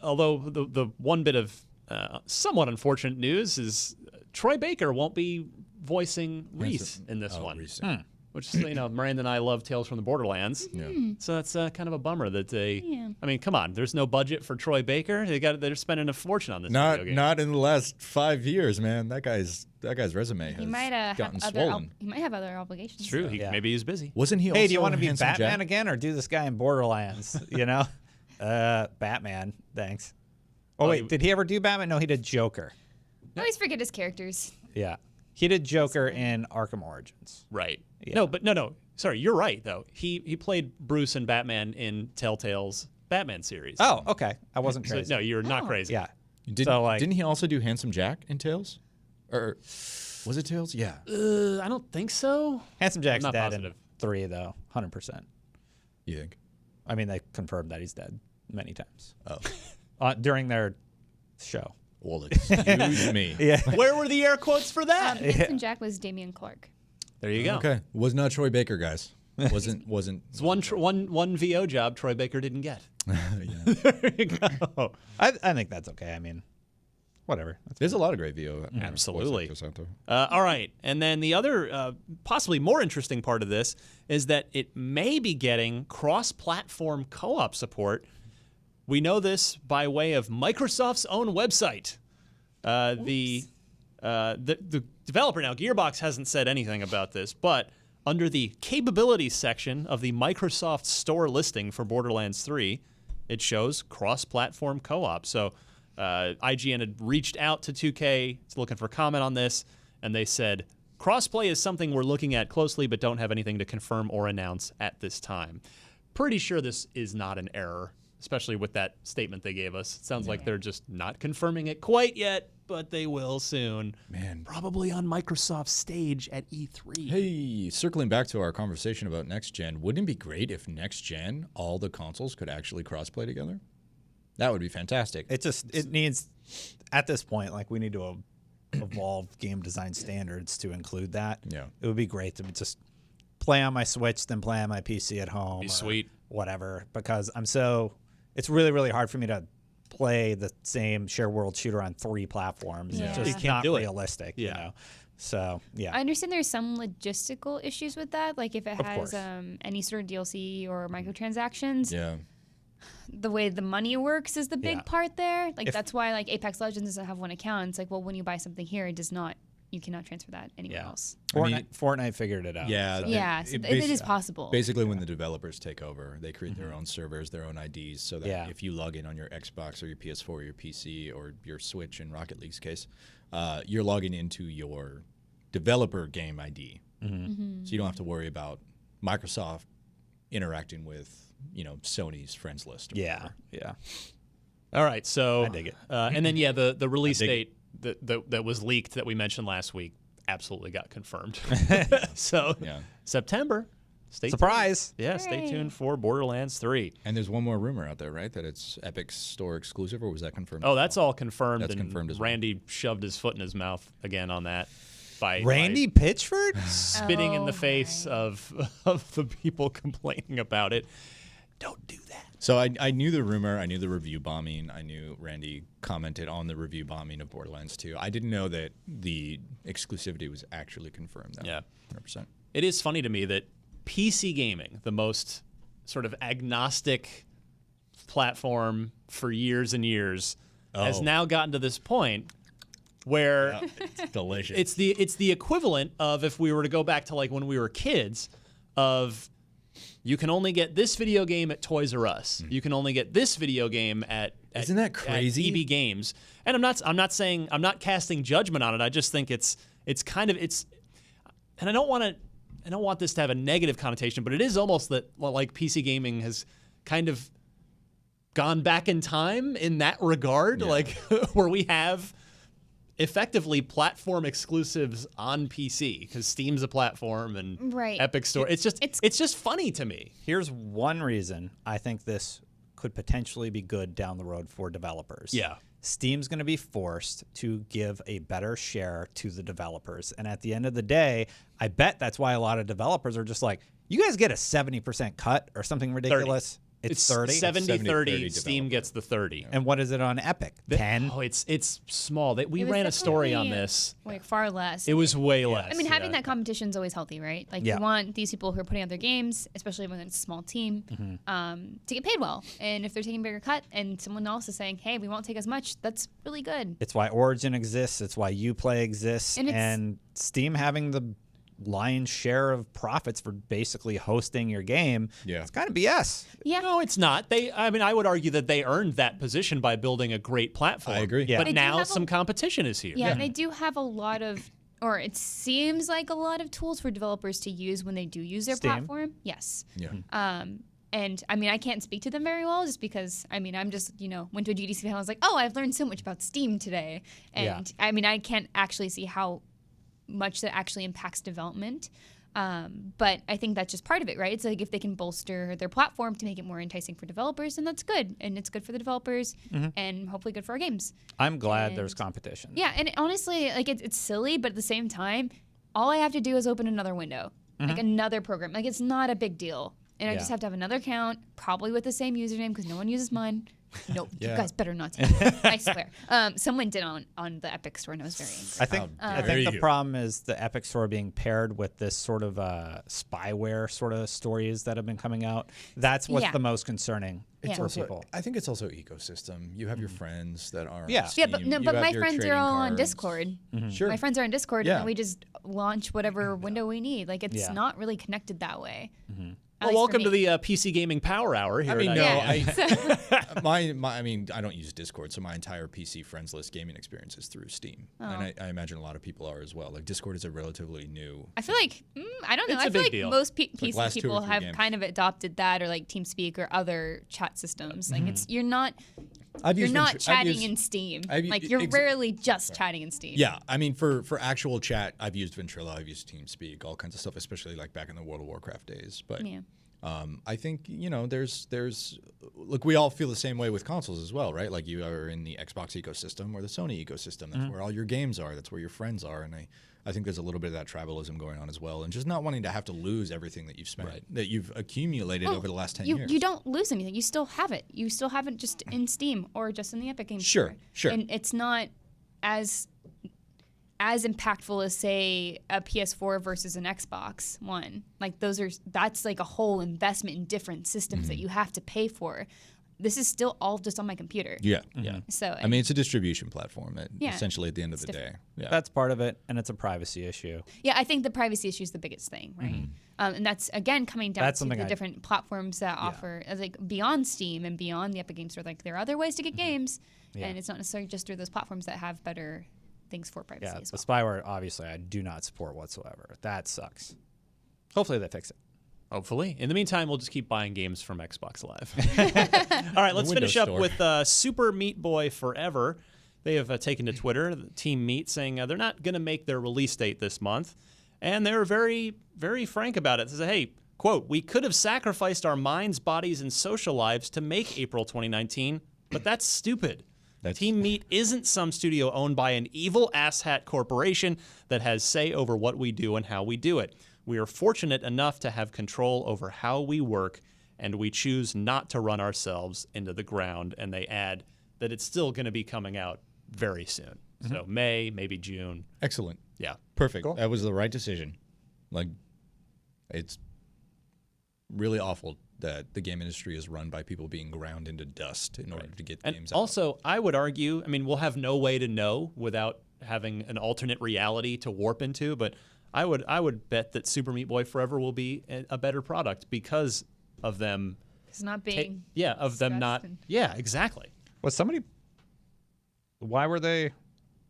although the one bit of somewhat unfortunate news is Troy Baker won't be voicing Reese in this one, Reese. which is, Miranda and I love Tales from the Borderlands. So that's kind of a bummer that they. Yeah. I mean, come on, there's no budget for Troy Baker. They're spending a fortune on this video game. Not in the last 5 years, man. That guy's resume has He might gotten have swollen. he might have other obligations. It's true. Yeah. Maybe he's busy. Wasn't he? Hey, do you also want to be Handsome Batman Jack? again, or do this guy in Borderlands? You know, Batman. Thanks. Oh Oh, wait, he- did he ever do Batman? No, he did Joker. I always forget his characters. Yeah, he did Joker in Arkham Origins. Right. Yeah. No. Sorry, you're right though. He played Bruce and Batman in Telltale's Batman series. Oh, okay. I wasn't So, crazy. no, you're not Oh. crazy. Yeah. Didn't he also do Handsome Jack in Tales? Or was it Tales? Yeah. I don't think so. Handsome Jack's I'm not dead positive. in 3, though, 100%. You think? I mean, they confirmed that he's dead many times Oh. during their show. Well, excuse me. Yeah. Where were the air quotes for that? Hanson Jack was Damian Clark. There you go. Okay. Was not Troy Baker, guys. Wasn't. It's one VO job Troy Baker didn't get. Yeah. There you go. I think that's okay. I mean, whatever. There's a lot of great VO. Absolutely. voice actors out there. All right. And then the other possibly more interesting part of this is that it may be getting cross-platform co-op support. We know this by way of Microsoft's own website. The developer now, Gearbox, hasn't said anything about this, but under the capabilities section of the Microsoft Store listing for Borderlands 3, it shows cross-platform co-op. So IGN had reached out to 2K, it's looking for comment on this, and they said, crossplay is something we're looking at closely but don't have anything to confirm or announce at this time. Pretty sure this is not an error. especially with that statement they gave us. It sounds like they're just not confirming it quite yet, but they will soon. Man. Probably on Microsoft's stage at E3. Hey, circling back to our conversation about next gen, wouldn't it be great if next gen all the consoles could actually crossplay together? That would be fantastic. It needs, at this point, like we need to evolve game design standards to include that. Yeah. It would be great to just play on my Switch, then play on my PC at home. Be sweet. Whatever, because it's really, really hard for me to play the same share world shooter on 3 platforms. Yeah. It's You just can't not do it. realistic. Yeah. You know? So, yeah. I understand there's some logistical issues with that, like if it Of has course. any sort of DLC or microtransactions. Yeah. The way the money works is the big Yeah. part there. Like If- that's why like Apex Legends doesn't have one account. It's like, well, when you buy something here, you cannot transfer that anywhere else. Fortnite figured it out. Yeah. so. Yeah, so it is possible. Basically, when the developers take over, they create their own servers, their own IDs, so that if you log in on your Xbox or your PS4 or your PC or your Switch in Rocket League's case, you're logging into your developer game ID. So you don't have to worry about Microsoft interacting with, Sony's friends list. Or Yeah. whatever. Yeah. All right, so I dig it. and then the release dig date that was leaked that we mentioned last week absolutely got confirmed. So Yeah. September, stay Surprise. tuned. Yeah, stay Hooray. tuned for Borderlands 3. And there's one more rumor out there, right? That it's Epic Store exclusive, or was that confirmed? Oh, that's all confirmed. That's and confirmed as well. Randy shoved his foot in his mouth again on that by Randy Pitchford? spitting in the Oh, face my. of the people complaining about it. Don't do that. So I knew the rumor. I knew the review bombing. I knew Randy commented on the review bombing of Borderlands 2. I didn't know that the exclusivity was actually confirmed, though. Yeah. 100%. It is funny to me that PC gaming, the most sort of agnostic platform for years and years, has Oh. now gotten to this point where It's delicious. it's the equivalent of, if we were to go back to like when we were kids, of you can only get this video game at Toys R Us. You can only get this video game at Isn't that crazy? at EB Games. And I'm not saying, I'm not casting judgment on it. I just think it's kind of, and I don't want this to have a negative connotation, but it is almost that, well, like PC gaming has kind of gone back in time in that regard, like where we have effectively platform exclusives on PC because Steam's a platform and Right. Epic Store. It's just funny to me. Here's one reason I think this could potentially be good down the road for developers. Yeah. Steam's going to be forced to give a better share to the developers. And at the end of the day, I bet that's why a lot of developers are just like, you guys get a 70% cut or something ridiculous. It's 30. 70-30. 70-30 Steam gets the 30. And what is it on Epic? 10? Oh, it's small. We It was ran a story on definitely, this. Like far less. It was way less. I mean, having that competition is always healthy, right? Like Yeah. you want these people who are putting out their games, especially when it's a small team, to get paid well. And if they're taking a bigger cut, and someone else is saying, "Hey, we won't take as much," that's really good. It's why Origin exists. It's why Uplay exists. And And, it's- Steam having the lion's share of profits for basically hosting your game. Yeah. It's kind of BS. Yeah. No, it's not. I would argue that they earned that position by building a great platform. I agree. Yeah. But They do now have some competition is here. Yeah, and they do have a lot of, or it seems like a lot of tools for developers to use when they do use their Steam. platform. Yes. Yeah. And I mean, I can't speak to them very well just because, I mean, I'm just, went to a GDC panel. I was like, oh, I've learned so much about Steam today. And Yeah. I mean, I can't actually see how much that actually impacts development. But I think that's just part of it, right? It's like if they can bolster their platform to make it more enticing for developers, then that's good. And it's good for the developers and hopefully good for our games. I'm glad And- there's competition. Yeah, and honestly, like it's silly, but at the same time, all I have to do is open another window, like another program. Like it's not a big deal, and I Yeah. just have to have another account, probably with the same username because no one uses mine. No, Yeah. you guys better not take it. I swear. Someone did on the Epic Store, and I was very angry. I think How I think dare the you. problem is the Epic Store being paired with this sort of spyware sort of stories that have been coming out. That's what's Yeah. the most concerning Yeah. for Also, people. I think it's also ecosystem. You have your friends that are on Yeah. Yeah, Steam. but no, You but have my your friends are trading all on cards. Discord. Sure. My friends are on Discord, Yeah. and we just launch whatever window we need. Like it's Yeah. not really connected that way. Well, least for welcome to me. the PC Gaming Power Hour here. I mean, at no, IGN. I mean, I don't use Discord, so my entire PC friends list gaming experience is through Steam, and I imagine a lot of people are as well. Like Discord is a relatively new. I feel like I don't know. It's I a feel big like deal. most like PC last 2 or people 3 have games. kind of adopted that, or like TeamSpeak or other chat systems. Like you're not I've you're used not I've chatting used- in Steam. I've- Like you're ex- rarely just chatting in Steam. Yeah, I mean, for actual chat, I've used Ventrilo, I've used TeamSpeak, all kinds of stuff, especially like back in the World of Warcraft days. But Yeah. I think there's look, we all feel the same way with consoles as well, right? Like you are in the Xbox ecosystem or the Sony ecosystem. That's where all your games are. That's where your friends are. And I think there's a little bit of that tribalism going on as well, and just not wanting to have to lose everything that you've spent, that you've accumulated over the last 10 years. You don't lose anything. You still have it. You still have it just in Steam or just in the Epic Games Store. Sure. And it's not as impactful as, say, a PS4 versus an Xbox One. Like that's like a whole investment in different systems that you have to pay for. This is still all just on my computer. Yeah. So I mean, it's a distribution platform, Yeah. essentially, at the end of It's the day. different. Yeah. That's part of it, and it's a privacy issue. yeah, I think the privacy issue is the biggest thing, right? And that's again coming down That's to the something different platforms that offer, like beyond Steam and beyond the Epic Games Store. Like there are other ways to get games, and it's not necessarily just through those platforms that have better things for privacy Yeah, as the well. spyware, obviously, I do not support whatsoever. That sucks. Hopefully they fix it. Hopefully. In the meantime, we'll just keep buying games from Xbox Live. All right, let's finish Windows up Store. with Super Meat Boy Forever. They have taken to Twitter, Team Meat, saying they're not going to make their release date this month. And they're very, very frank about it. They say, hey, quote, we could have sacrificed our minds, bodies, and social lives to make April 2019, but that's stupid. Team Meat isn't some studio owned by an evil asshat corporation that has say over what we do and how we do it. We are fortunate enough to have control over how we work, and we choose not to run ourselves into the ground. And they add that it's still going to be coming out very soon. So May, maybe June. Excellent. Yeah. Perfect. That was the right decision. Like, it's really awful that the game industry is run by people being ground into dust in order to get And games out. also, I would argue, I mean, we'll have no way to know without having an alternate reality to warp into, but I would bet that Super Meat Boy Forever will be a better product because of them. It's not being of them not. stressed and- Yeah, exactly. Was somebody... Why were they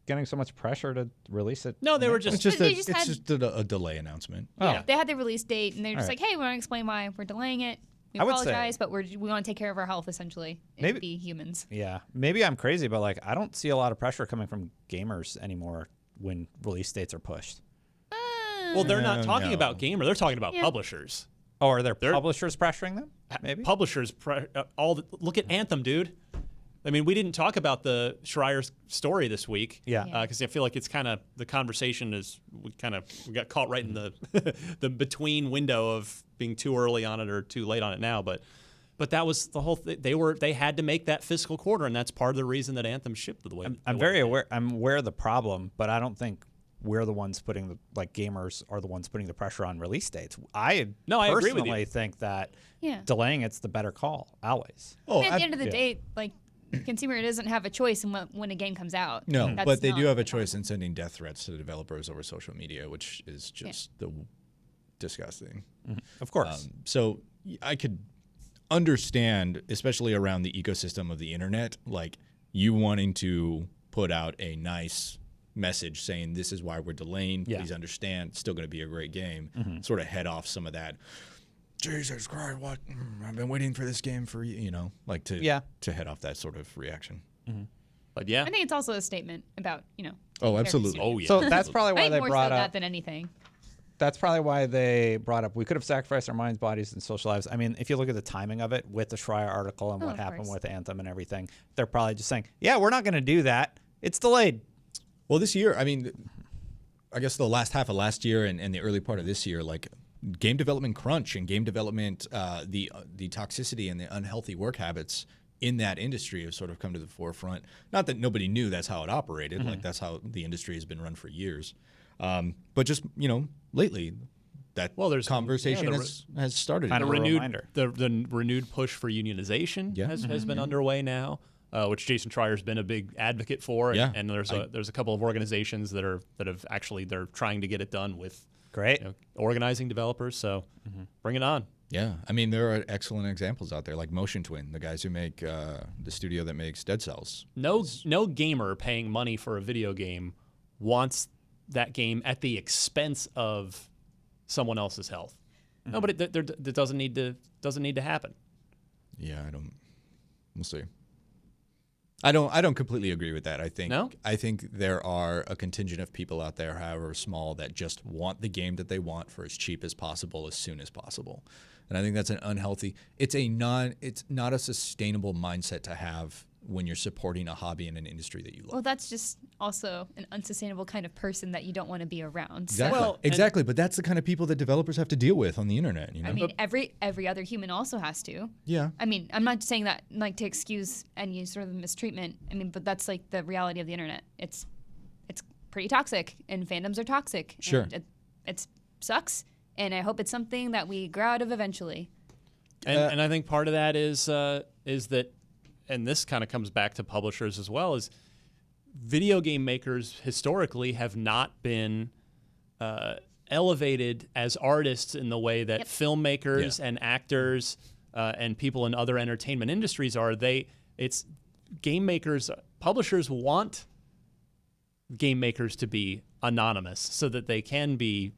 getting so much pressure to release it? No, they were It's just. just, They a, just it's had- just a delay announcement. Yeah. They had the release date, and they're just All like, "Hey, we want to explain why we're delaying it. We I would say- apologize, but we want to take care of our health, essentially, and Maybe- be humans." Yeah, maybe I'm crazy, but like I don't see a lot of pressure coming from gamers anymore when release dates are pushed. Well, they're not No, talking no. about gamer. They're talking about Yeah. publishers. Oh, are there publishers pressuring them? Maybe. Publishers. Look at Anthem, dude. I mean, we didn't talk about the Schreier's story this week. Yeah. Because I feel like it's kind of the conversation is we got caught right in the the between window of being too early on it or too late on it now. But that was the whole thing. They had to make that fiscal quarter, and that's part of the reason that Anthem shipped the way. I'm very aware. I'm aware of the problem, but I don't think we're the ones putting gamers are the ones putting the pressure on release dates. I agree with you. personally think that Yeah. delaying it's the better call always. I Oh, mean, at the end of the yeah. day, like, the consumer doesn't have a choice in when a game comes out. No, That's but they do not have a the choice in sending death threats to the developers over social media, which is just disgusting. Of course. So I could understand, especially around the ecosystem of the internet, like you wanting to put out a nice message saying this is why we're delaying. Yeah. Please understand, it's still going to be a great game. Sort of head off some of that. Jesus Christ, what? I've been waiting for this game for like to head off that sort of reaction. But yeah. I think it's also a statement about, Oh, fair absolutely. Oh yeah. So that's probably I why think they more brought so that up. than anything. That's probably why they brought up we could have sacrificed our minds, bodies, and social lives. I mean, if you look at the timing of it with the Schreier article and Oh, what of happened course. with Anthem and everything, they're probably just saying, "Yeah, we're not going to do that. It's delayed." Well, this year, I mean, I guess the last half of last year and the early part of this year, like game development crunch and game development, the toxicity and the unhealthy work habits in that industry have sort of come to the forefront. Not that nobody knew that's how it operated, like that's how the industry has been run for years. But just, lately, that there's conversation has started. Kind of a reminder. The renewed push for unionization has been underway now, which Jason Schreier's been a big advocate for. Yeah. And there's a couple of organizations that have they're trying to get it done with Great. organizing developers. So bring it on. Yeah, I mean, there are excellent examples out there, like Motion Twin, the guys who make the studio that makes Dead Cells. No gamer paying money for a video game wants that game at the expense of someone else's health. No, but it doesn't need to happen. Yeah, we'll see. I don't completely agree with that. I think there are a contingent of people out there, however small, that just want the game that they want for as cheap as possible, as soon as possible. And I think that's an unhealthy. It's not a sustainable mindset to have when you're supporting a hobby in an industry that you love. Well, that's just also an unsustainable kind of person that you don't want to be around. Exactly. So. Exactly. But that's the kind of people that developers have to deal with on the internet. You know? I mean, every other human also has to. Yeah. I mean, I'm not saying that like to excuse any sort of mistreatment. I mean, but that's like the reality of the internet. It's pretty toxic, and fandoms are toxic. Sure. And it sucks, and I hope it's something that we grow out of eventually. And I think part of that is that, and this kind of comes back to publishers as well, is video game makers historically have not been elevated as artists in the way that filmmakers and actors and people in other entertainment industries are. It's game makers, publishers want game makers to be anonymous so that they can be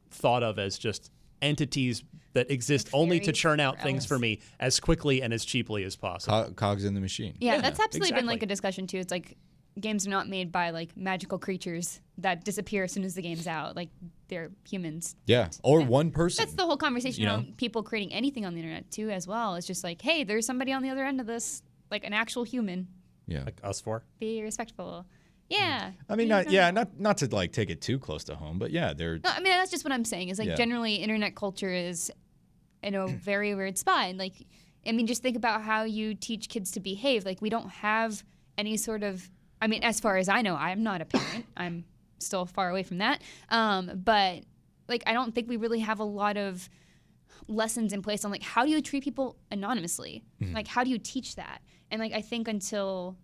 thought of as just entities that exist only to churn out things for me as quickly and as cheaply as possible. Cogs in the machine. Yeah, that's absolutely been like a discussion too. It's like games are not made by like magical creatures that disappear as soon as the game's out. Like they're humans. Yeah, or one person. That's the whole conversation around people creating anything on the internet too, as well. It's just like, hey, there's somebody on the other end of this, like an actual human. Yeah, Like us four. Be respectful. Yeah. I mean, not to like take it too close to home, but yeah, they're. No, I mean that's just what I'm saying. Is like generally internet culture is in a very weird spot. And like, I mean, just think about how you teach kids to behave. Like we don't have any sort of. I mean, as far as I know, I'm not a parent. I'm still far away from that. But like, I don't think we really have a lot of lessons in place on like how do you treat people anonymously. Like how do you teach that? And like I think until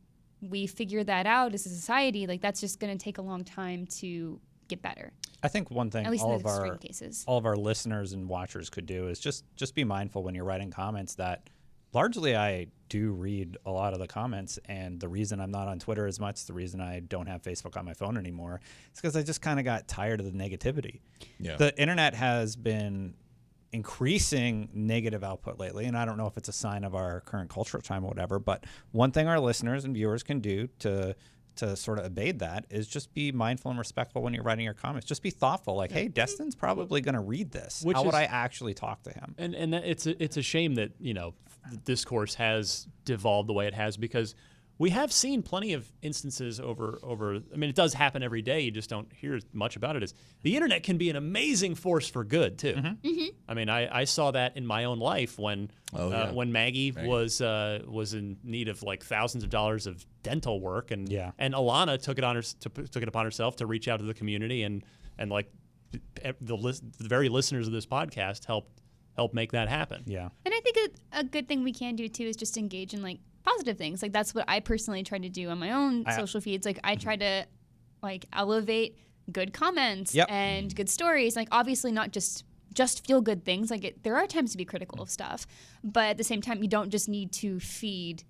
we figure that out as a society, like that's just going to take a long time to get better. I think one thing At least all in of the our extreme cases. all of our listeners and watchers could do is just be mindful when you're writing comments that largely I do read a lot of the comments, and the reason I'm not on Twitter as much, the reason I don't have Facebook on my phone anymore, is because I just kind of got tired of the negativity. Yeah. The internet has been increasing negative output lately, and I don't know if it's a sign of our current cultural time or whatever, but one thing our listeners and viewers can do to sort of evade that is just be mindful and respectful when you're writing your comments. Just be thoughtful, like, hey, Destin's probably going to read this. How would I actually talk to him? And it's a shame that the discourse has devolved the way it has, because we have seen plenty of instances over. I mean, it does happen every day. You just don't hear much about it. Is the internet can be an amazing force for good too. I mean, I saw that in my own life when Maggie was in need of like thousands of dollars of dental work, and Alana took it upon herself to reach out to the community and like the very listeners of this podcast help make that happen. Yeah, and I think a good thing we can do too is just engage in like positive things. Like that's what I personally try to do on my own social feeds. Like I try to like elevate good comments and good stories. Like obviously not just feel good things. Like there are times to be critical of stuff, but at the same time you don't just need to feed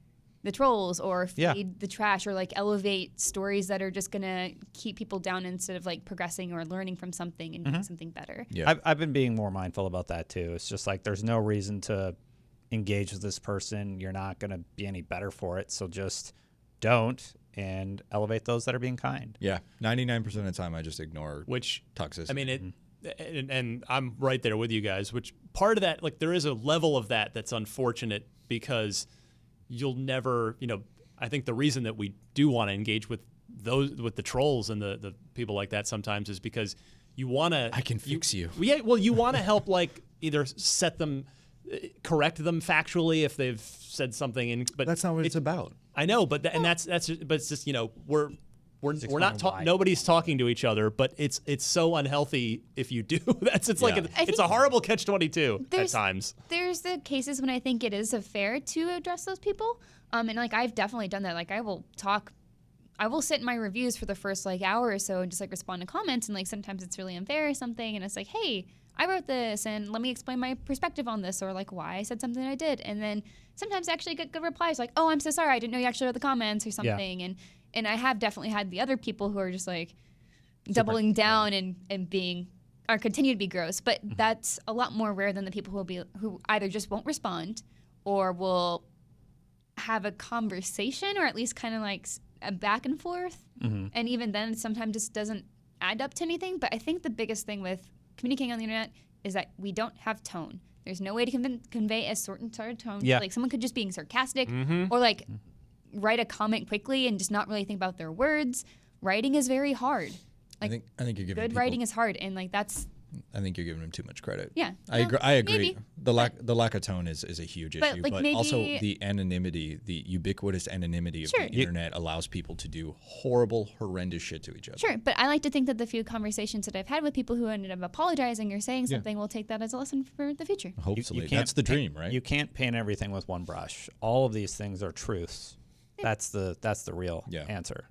the trolls or feed the trash or like elevate stories that are just gonna keep people down instead of like progressing or learning from something and doing something better. Yeah. I've been being more mindful about that too. It's just like there's no reason to engage with this person. You're not going to be any better for it, so just don't, and elevate those that are being kind. Yeah, 99% of the time I just ignore toxicity. I mean, and I'm right there with you guys, which part of that, like there is a level of that's unfortunate, because you'll never, I think the reason that we do want to engage with the trolls and the people like that sometimes is because you want to. I can fix you. Yeah, well, you want to help like either correct them factually if they've said something, but that's not what it's about. I know, but it's just we're not nobody's talking to each other, but it's so unhealthy if you do. It's a horrible catch-22 at times. There's the cases when I think it is fair to address those people, and like I've definitely done that. Like I will sit in my reviews for the first like hour or so and just like respond to comments, and like sometimes it's really unfair or something, and it's like, hey, I wrote this and let me explain my perspective on this, or like why I said something I did. And then sometimes I actually get good replies like, oh, I'm so sorry, I didn't know you actually wrote the comments or something. And I have definitely had the other people who are just like doubling down and being or continue to be gross. But that's a lot more rare than the people who either just won't respond or will have a conversation, or at least kind of like a back and forth. And even then, sometimes just doesn't add up to anything. But I think the biggest thing with communicating on the internet is that we don't have tone. There's no way to convey a certain sort of tone. Yeah. Like someone could just being sarcastic or like write a comment quickly and just not really think about their words. Writing is very hard. Like, I think you're giving good writing is hard, and like that's. I think you're giving them too much credit. Yeah, I agree. Maybe, the lack of tone is a huge issue, like, but maybe, also the anonymity, the ubiquitous anonymity of the internet allows people to do horrible, horrendous shit to each other. Sure, but I like to think that the few conversations that I've had with people who ended up apologizing or saying something will take that as a lesson for the future. Hopefully, that's the dream, right? You can't paint everything with one brush. All of these things are truths. That's the real answer.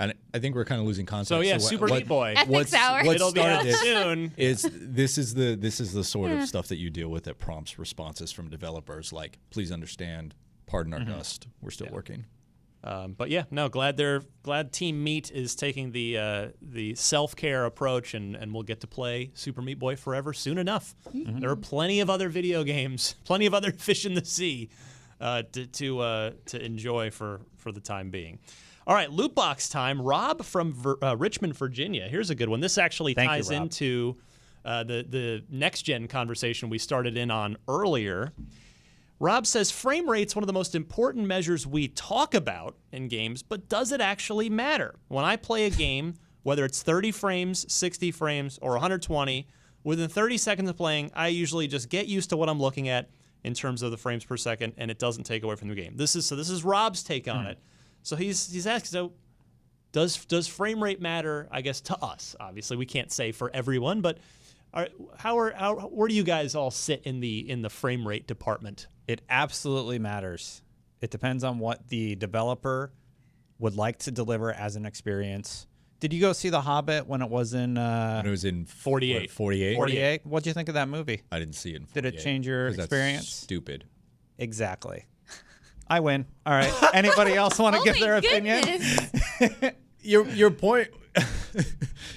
And I think we're kind of losing context. So yeah, Super Meat Boy. Ethics Hour. What It'll be out started soon. this is the sort of stuff that you deal with that prompts responses from developers like, please understand, pardon our dust, we're still working. But yeah, no, glad Team Meat is taking the self-care approach, and we'll get to play Super Meat Boy forever soon enough. There are plenty of other video games, plenty of other fish in the sea to enjoy for the time being. All right, loot box time. Rob from Richmond, Virginia. Here's a good one. This actually ties into the next-gen conversation we started in on earlier. Rob says, frame rate's one of the most important measures we talk about in games, but does it actually matter? When I play a game, whether it's 30 frames, 60 frames, or 120, within 30 seconds of playing, I usually just get used to what I'm looking at in terms of the frames per second, and it doesn't take away from the game. This is Rob's take on it. So he's asking, so does frame rate matter, I guess, to us? Obviously, we can't say for everyone, but where do you guys all sit in the frame rate department? It absolutely matters. It depends on what the developer would like to deliver as an experience. Did you go see The Hobbit when it was in... when it was in 48. 48? What'd you think of that movie? I didn't see it in 48. Did it change your experience? That's stupid. Exactly. I win. All right. Anybody else want to give their opinion? Your point...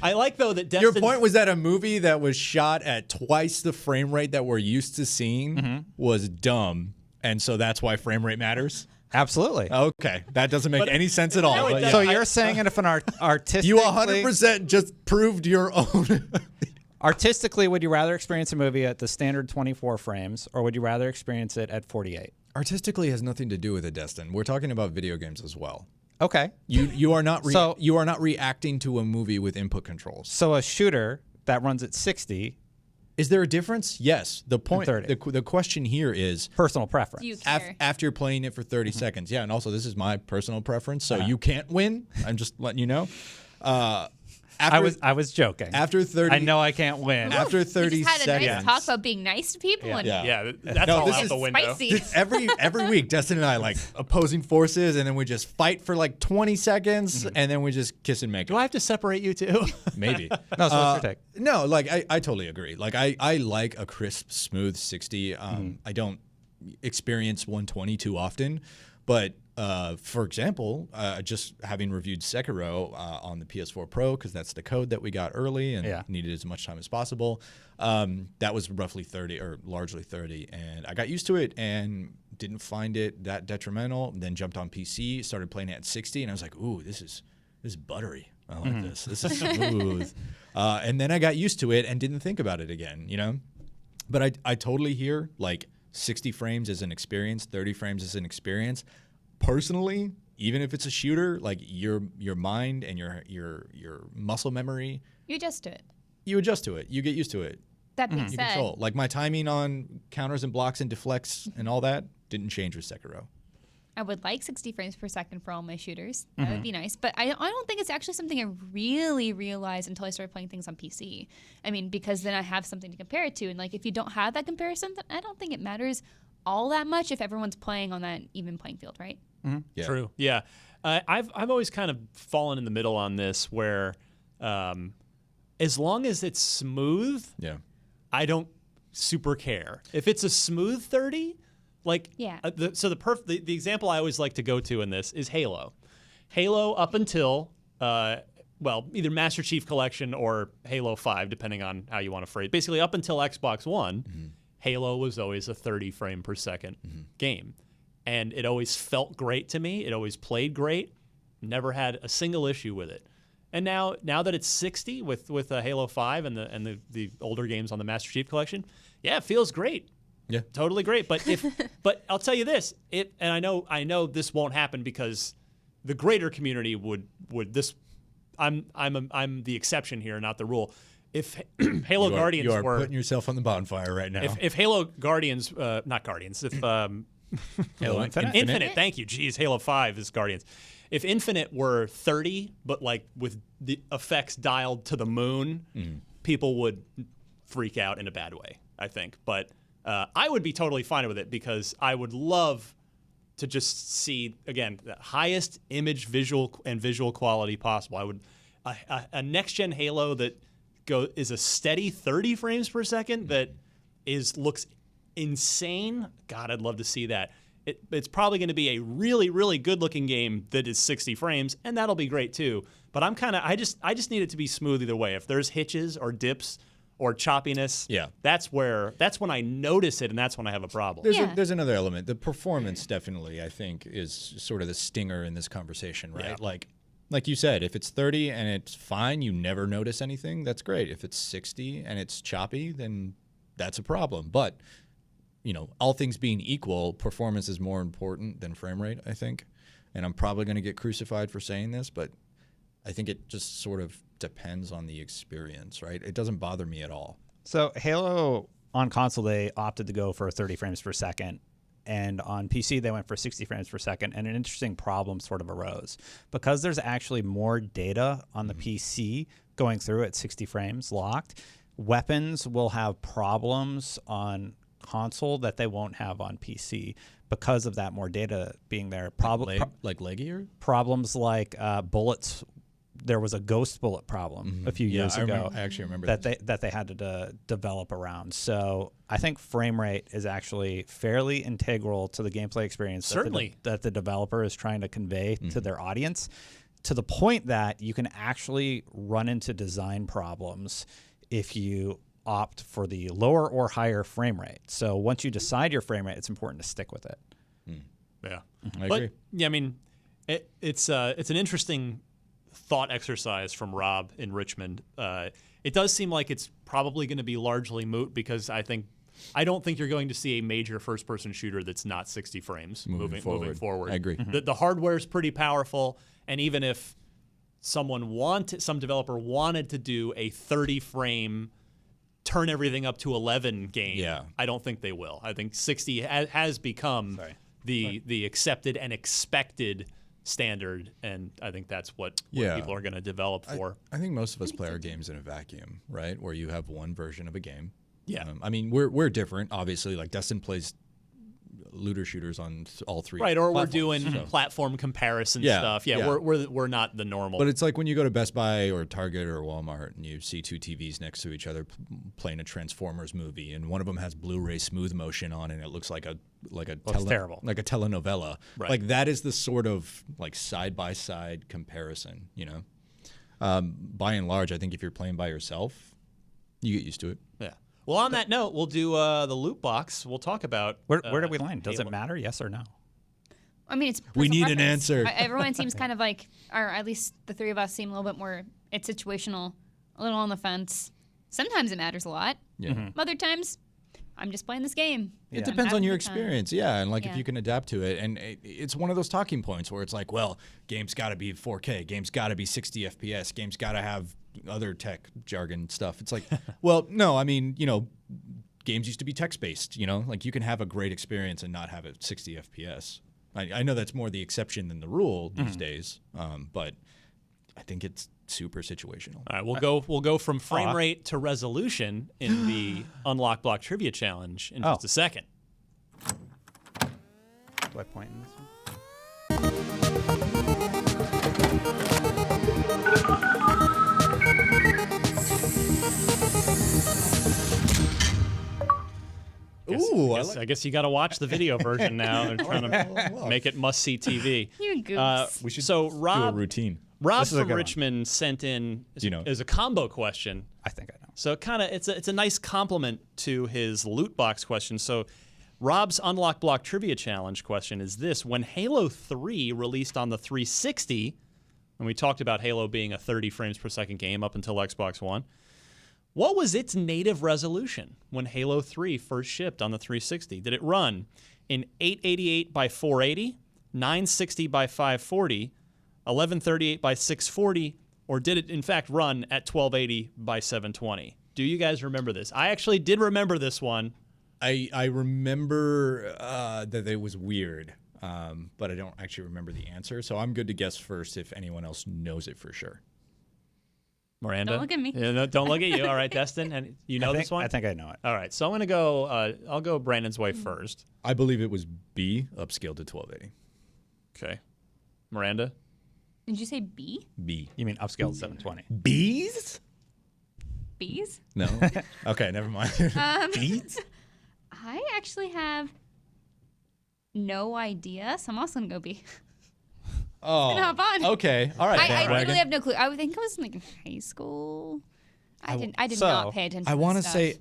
I like, though, that your point was that a movie that was shot at twice the frame rate that we're used to seeing was dumb, and so that's why frame rate matters? Absolutely. Okay. That doesn't make any sense at all. No, But So you're saying if an artistic... You 100% just proved your own... Artistically, would you rather experience a movie at the standard 24 frames, or would you rather experience it at 48? Artistically has nothing to do with it, Destin. We're talking about video games as well. Okay. You are not you are not reacting to a movie with input controls. So a shooter that runs at 60... Is there a difference? Yes. The point, 30. the question here is personal preference. Do you care? after playing it for 30 seconds. Yeah, and also this is my personal preference, so you can't win. I'm just letting you know. I was joking. After 30, I know I can't win. After 30 We just had a seconds, nice talk about being nice to people. And Yeah, that's all out the window. spicy. every week, Destin and I like opposing forces, and then we just fight for like 20 seconds, and then we just kiss and make. Do I have to separate you two? Maybe. No, so what's your take? No, like I totally agree. Like I like a crisp, smooth 60. I don't experience 120 too often, but for example, just having reviewed Sekiro on the PS4 Pro, because that's the code that we got early and needed as much time as possible. That was roughly 30 or largely 30, and I got used to it and didn't find it that detrimental. Then jumped on PC, started playing it at 60, and I was like, ooh, this is buttery. I like this. This is smooth. And then I got used to it and didn't think about it again, you know? But I totally hear, like, 60 frames is an experience, 30 frames is an experience. Personally, even if it's a shooter, like, your mind and your muscle memory... You adjust to it. You adjust to it. You get used to it. That being You said, control. Like, my timing on counters and blocks and deflects and all that didn't change with Sekiro. I would like 60 frames per second for all my shooters. That would be nice. But I don't think it's actually something I really realized until I started playing things on PC. I mean, because then I have something to compare it to. And, like, if you don't have that comparison, then I don't think it matters all that much if everyone's playing on that even playing field, right? Yeah. True. Yeah. I've always kind of fallen in the middle on this where as long as it's smooth, Yeah. I don't super care. If it's a smooth 30, like Yeah. the example I always like to go to in this is Halo. Halo up until either Master Chief Collection or Halo 5, depending on how you want to phrase it. Basically, up until Xbox One, Halo was always a 30 frame per second game. And it always felt great to me. It always played great. Never had a single issue with it. And now that it's 60 with Halo 5 and the older games on the Master Chief Collection, yeah, it feels great. Yeah. Totally great. But but I'll tell you this, and I know this won't happen because the greater community would this. I'm the exception here, not the rule. If Halo Guardians you are were putting yourself on the bonfire right now. if Halo Guardians, not Guardians, if Halo Infinite. Infinite, thank you. Jeez, Halo 5 is Guardians. If Infinite were 30, but like with the effects dialed to the moon, people would freak out in a bad way, I think. But I would be totally fine with it because I would love to just see, again, the highest image visual quality possible. I would a next-gen Halo that is a steady 30 frames per second that looks insane. God, I'd love to see that. It's probably going to be a really, really good-looking game that is 60 frames, and that'll be great too. But I just need it to be smooth either way. If there's hitches or dips or choppiness, that's when I notice it, and that's when I have a problem. There's another element. The performance definitely, I think, is sort of the stinger in this conversation, right? Yeah. Like you said, if it's 30 and it's fine, you never notice anything, that's great. If it's 60 and it's choppy, then that's a problem. But all things being equal, performance is more important than frame rate, I think. And I'm probably going to get crucified for saying this, but I think it just sort of depends on the experience, right? It doesn't bother me at all. So Halo on console, they opted to go for 30 frames per second. And on PC, they went for 60 frames per second. And an interesting problem sort of arose. Because there's actually more data on the PC going through at 60 frames locked, weapons will have problems on console that they won't have on PC because of that more data being there. Like leggier? Problems like bullets. There was a ghost bullet problem a few years ago. I actually remember that they had to develop around. So I think frame rate is actually fairly integral to the gameplay experience. Certainly. that the developer is trying to convey to their audience, to the point that you can actually run into design problems if you opt for the lower or higher frame rate. So once you decide your frame rate, it's important to stick with it. Yeah, I agree. Yeah, I mean, it's an interesting thought exercise from Rob in Richmond. It does seem like it's probably going to be largely moot because I don't think you're going to see a major first-person shooter that's not 60 frames moving forward. I agree. The hardware is pretty powerful, and even if some developer wanted to do a 30-frame turn everything up to 11 game, I don't think they will. I think 60 has become the accepted and expected standard, and I think that's what people are going to develop for. I think most of us play our games in a vacuum, right? Where you have one version of a game. Yeah. I mean, we're different, obviously. Like Destin plays looter shooters on all three. Right, or we're doing platform comparison stuff. Yeah, we're not the normal. But it's like when you go to Best Buy or Target or Walmart and you see two TVs next to each other playing a Transformers movie, and one of them has Blu-ray smooth motion on, and it looks like a terrible, like a telenovela. Right. Like that is the sort of like side by side comparison. By and large, I think if you're playing by yourself, you get used to it. Yeah. Well, on that note, we'll do the loot box. We'll talk about where do we land? Does it matter? Yes or no? I mean, it's we need preference. an answer. Everyone seems kind of like, or at least the three of us seem a little bit more. It's situational, a little on the fence. Sometimes it matters a lot. Yeah. Other times, I'm just playing this game. It depends on your experience, and like if you can adapt to it. And it's one of those talking points where it's like, well, games got to be 4K, games got to be 60 FPS, games got to have other tech jargon stuff. It's like, well, no, I mean, games used to be text-based, like you can have a great experience and not have it 60 FPS. I know that's more the exception than the rule these days, but I think it's super situational. All right, we'll go from frame rate to resolution in the Unlock Block Trivia Challenge in just a second. Do I point in this one? Ooh, I guess you got to watch the video version now. They're trying to make it must-see TV. You goofs. we should So do a Rob routine. Rob This is a from good one. Richmond sent in Do you know? as a combo question. I think I know. So it's a nice compliment to his loot box question. So Rob's Unlock Block Trivia Challenge question is this: when Halo 3 released on the 360, and we talked about Halo being a 30 frames per second game up until Xbox One, what was its native resolution when Halo 3 first shipped on the 360? Did it run in 888 by 480, 960 by 540, 1138 by 640, or did it in fact run at 1280 by 720? Do you guys remember this? I actually did remember this one. I remember that it was weird, but I don't actually remember the answer. So I'm good to guess first if anyone else knows it for sure. Miranda? Don't look at me. Yeah, no, don't look at you. All right, Destin. And you know this one? I think I know it. All right, so I'm going to go, I'll go Brandon's way first. I believe it was B, upscaled to 1280. Okay. Miranda? Did you say B? B. You mean upscaled 720? Bees? Bees? No. Okay, never mind. Bees? I actually have no idea, so I'm also gonna go B. Oh. hop on. Okay. All right. I bandwagon. literally have no clue. I would think I was like in high school. I did so, not pay attention. I want to say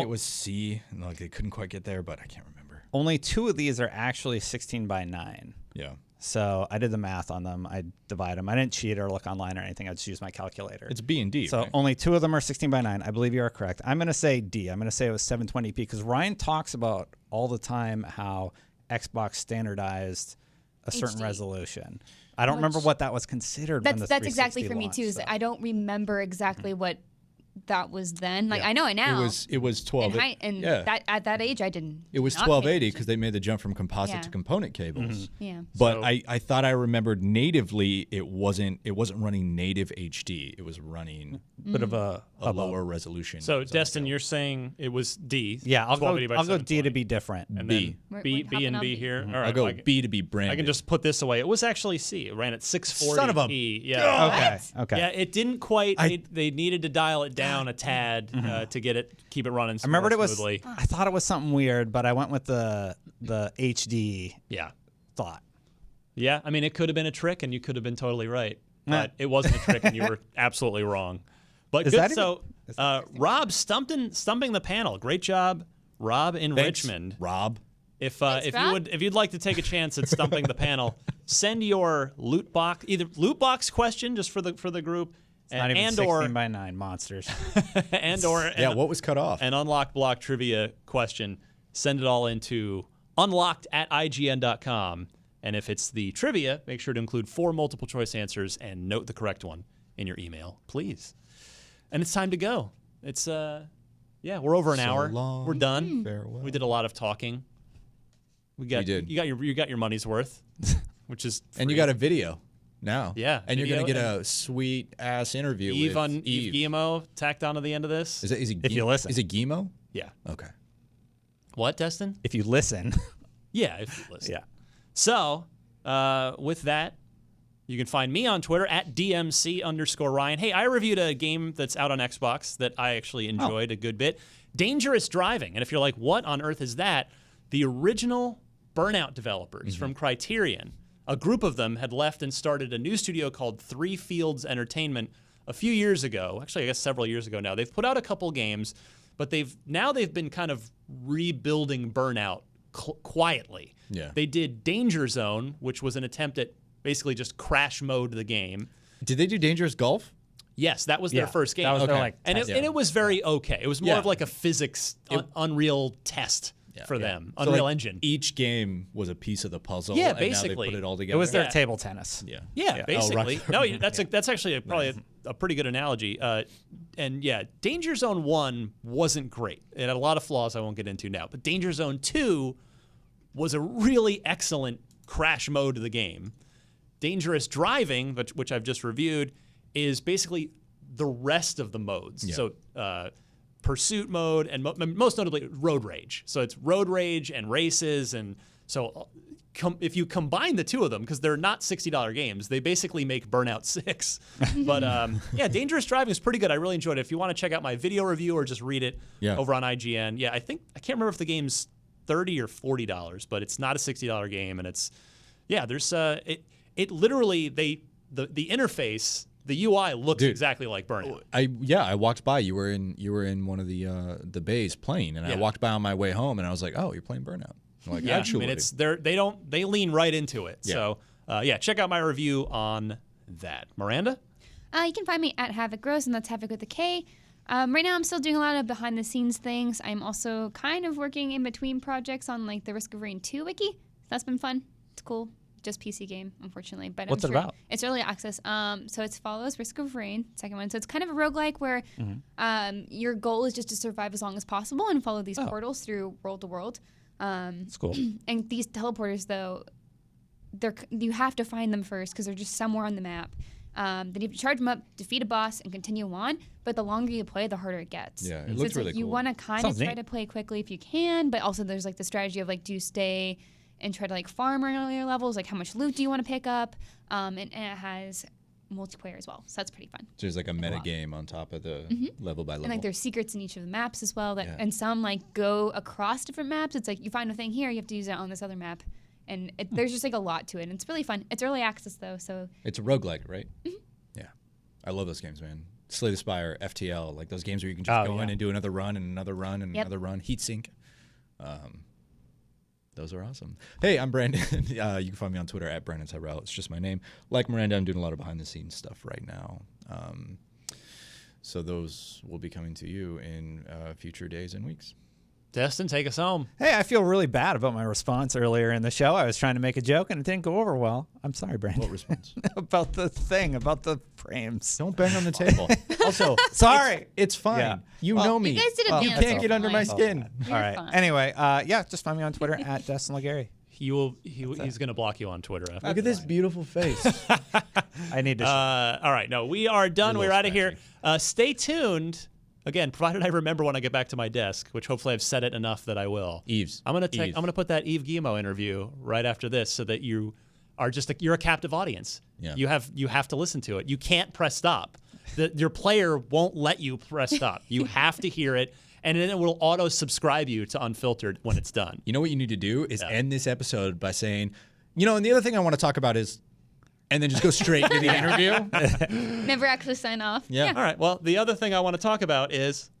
it was C. And like they couldn't quite get there, but I can't remember. Only 2 of these are actually 16 by 9. Yeah. So I did the math on them. I divide them. I didn't cheat or look online or anything. I just used my calculator. It's B and D. So right? only 2 of them are 16 by 9. I believe you are correct. I'm going to say D. I'm going to say it was 720p because Ryan talks about all the time how Xbox standardized a certain HD. resolution. I don't remember what that was considered when the That's exactly 360 for me launched, too. Is so. I don't remember exactly what that was then. Like I know it It now. was 12. Yeah. That at that age I didn't. It was not pay 1280 attention. because they made the jump from composite Yeah. to component cables. Yeah. But So- I thought I remembered natively it wasn't running native HD. It was running Bit of a lower resolution. So, Destin, you're saying it was D. Yeah, I'll go 1280 by D to 720. be different. And B. then We're B hopping and on B B. here. All right, I'll go I can- B to be branded. I can just put this away. It was actually C. It ran at 640p. Son of a- Yeah. Okay. Yeah, it didn't quite. They needed to dial it down a tad to keep it running. I remembered it was. smoothly. I thought it was something weird, but I went with the HD Yeah, thought. yeah. I mean, it could have been a trick, and you could have been totally right, but it wasn't a trick, and you were absolutely wrong. But Is good. that So, Rob stumping the panel. Great job, Rob in Thanks, Richmond. Rob. If Rob. you'd like to take a chance at stumping the panel, send your loot box question just for the group, Not even and 16 or by 9 monsters. Yeah, what was cut off? an unlock block trivia question. Send it all into unlocked@ign.com. And if it's the trivia, make sure to include 4 multiple choice answers and note the correct one in your email, please. And it's time to go. It's we're over an So hour. long. We're done. Farewell. We did a lot of talking. We did. You got your money's worth, which is free. And you got a video now. Yeah, And you're going to video get a sweet ass interview Eve with on Eve Guillemot tacked onto the end of this. Is it If you listen. Is it Guillemot? Yeah. Okay. What, Destin? If you listen. Yeah, if you listen. Yeah. So, with that, you can find me on Twitter at DMC_Ryan. Hey, I reviewed a game that's out on Xbox that I actually enjoyed a good bit. Dangerous Driving. And if you're like, what on earth is that? The original Burnout developers from Criterion, a group of them had left and started a new studio called Three Fields Entertainment a few years ago. Actually, I guess several years ago now. They've put out a couple games, but they've been kind of rebuilding Burnout quietly. Yeah. They did Danger Zone, which was an attempt at basically just crash mode the game. Did they do Dangerous Golf? Yes, that was their first game. That was their Okay. like and test. it was very okay. It was more Yeah. of like a physics Unreal test for them. So, Unreal like, Engine. Each game was a piece of the puzzle. Yeah, and now they basically. put it all It together. was their Yeah. table tennis. Yeah. Yeah, basically. right. No, that's actually probably a pretty good analogy. And yeah, Danger Zone 1 wasn't great. It had a lot of flaws I won't get into now. But Danger Zone 2 was a really excellent crash mode of the game. Dangerous Driving, which I've just reviewed, is basically the rest of the modes. Yeah. So pursuit mode, and most notably road rage. So it's road rage and races, and so if you combine the two of them, because they're not $60 games, they basically make Burnout 6. But yeah, Dangerous Driving is pretty good. I really enjoyed it. If you want to check out my video review or just read it over on IGN, yeah, I can't remember if the game's $30 or $40, but it's not a $60 game, and it's there's it literally the interface. The UI looks exactly like Burnout. I walked by. You were in one of the bays playing, and I walked by on my way home, and I was like, "Oh, you're playing Burnout." I'm like, actually, I mean, they lean right into it. Yeah. So check out my review on that. Miranda? You can find me at Havoc Gross, and that's Havoc with a K. Right now, I'm still doing a lot of behind-the-scenes things. I'm also kind of working in between projects on like the Risk of Rain 2 wiki. That's been fun. It's cool. Just PC game, unfortunately. But what's it about? It's early access. So it follows Risk of Rain, second one. So it's kind of a roguelike where your goal is just to survive as long as possible and follow these portals through world to world. It's cool. And these teleporters, though, you have to find them first because they're just somewhere on the map. Then you have to charge them up, defeat a boss, and continue on. But the longer you play, the harder it gets. Yeah, it looks really cool. You want to kind of try to play quickly if you can, but also there's like the strategy of like, do you stay and try to like farm earlier levels, like how much loot do you want to pick up, and it has multiplayer as well, so that's pretty fun. So there's like a meta game on top of the level by level. And like there's secrets in each of the maps as well, and some like go across different maps. It's like you find a thing here, you have to use it on this other map, and there's just like a lot to it, and it's really fun. It's early access though, so it's a roguelike, right? Yeah, I love those games, man. Slay the Spire, FTL, like those games where you can just go in and do another run and another run and another run. Heatsink. Those are awesome. Hey, I'm Brandon. You can find me on Twitter at Brandon Tyrell. It's just my name. Like Miranda, I'm doing a lot of behind-the-scenes stuff right now. So those will be coming to you in future days and weeks. Destin, take us home. Hey, I feel really bad about my response earlier in the show. I was trying to make a joke, and it didn't go over well. I'm sorry, Brandon. What response? About the frames. Don't bang on the table. Also, sorry. It's fine. Yeah. You know me. You guys did You can't get under my skin. All right. Fine. Anyway, just find me on Twitter at Destin Legary. He's going to block you on Twitter after. Look at this beautiful face. I need to. All right. No, we are done. We're out of here. Stay tuned. Again, provided I remember when I get back to my desk, which hopefully I've said it enough that I will. I'm gonna put that Yves Guillemot interview right after this, so that you are you're a captive audience. Yeah. You have to listen to it. You can't press stop. Your player won't let you press stop. You have to hear it, and then it will auto subscribe you to Unfiltered when it's done. You know what you need to do is end this episode by saying, and the other thing I want to talk about is. And then just go straight to the interview. Never actually sign off. Yeah. All right. Well, the other thing I want to talk about is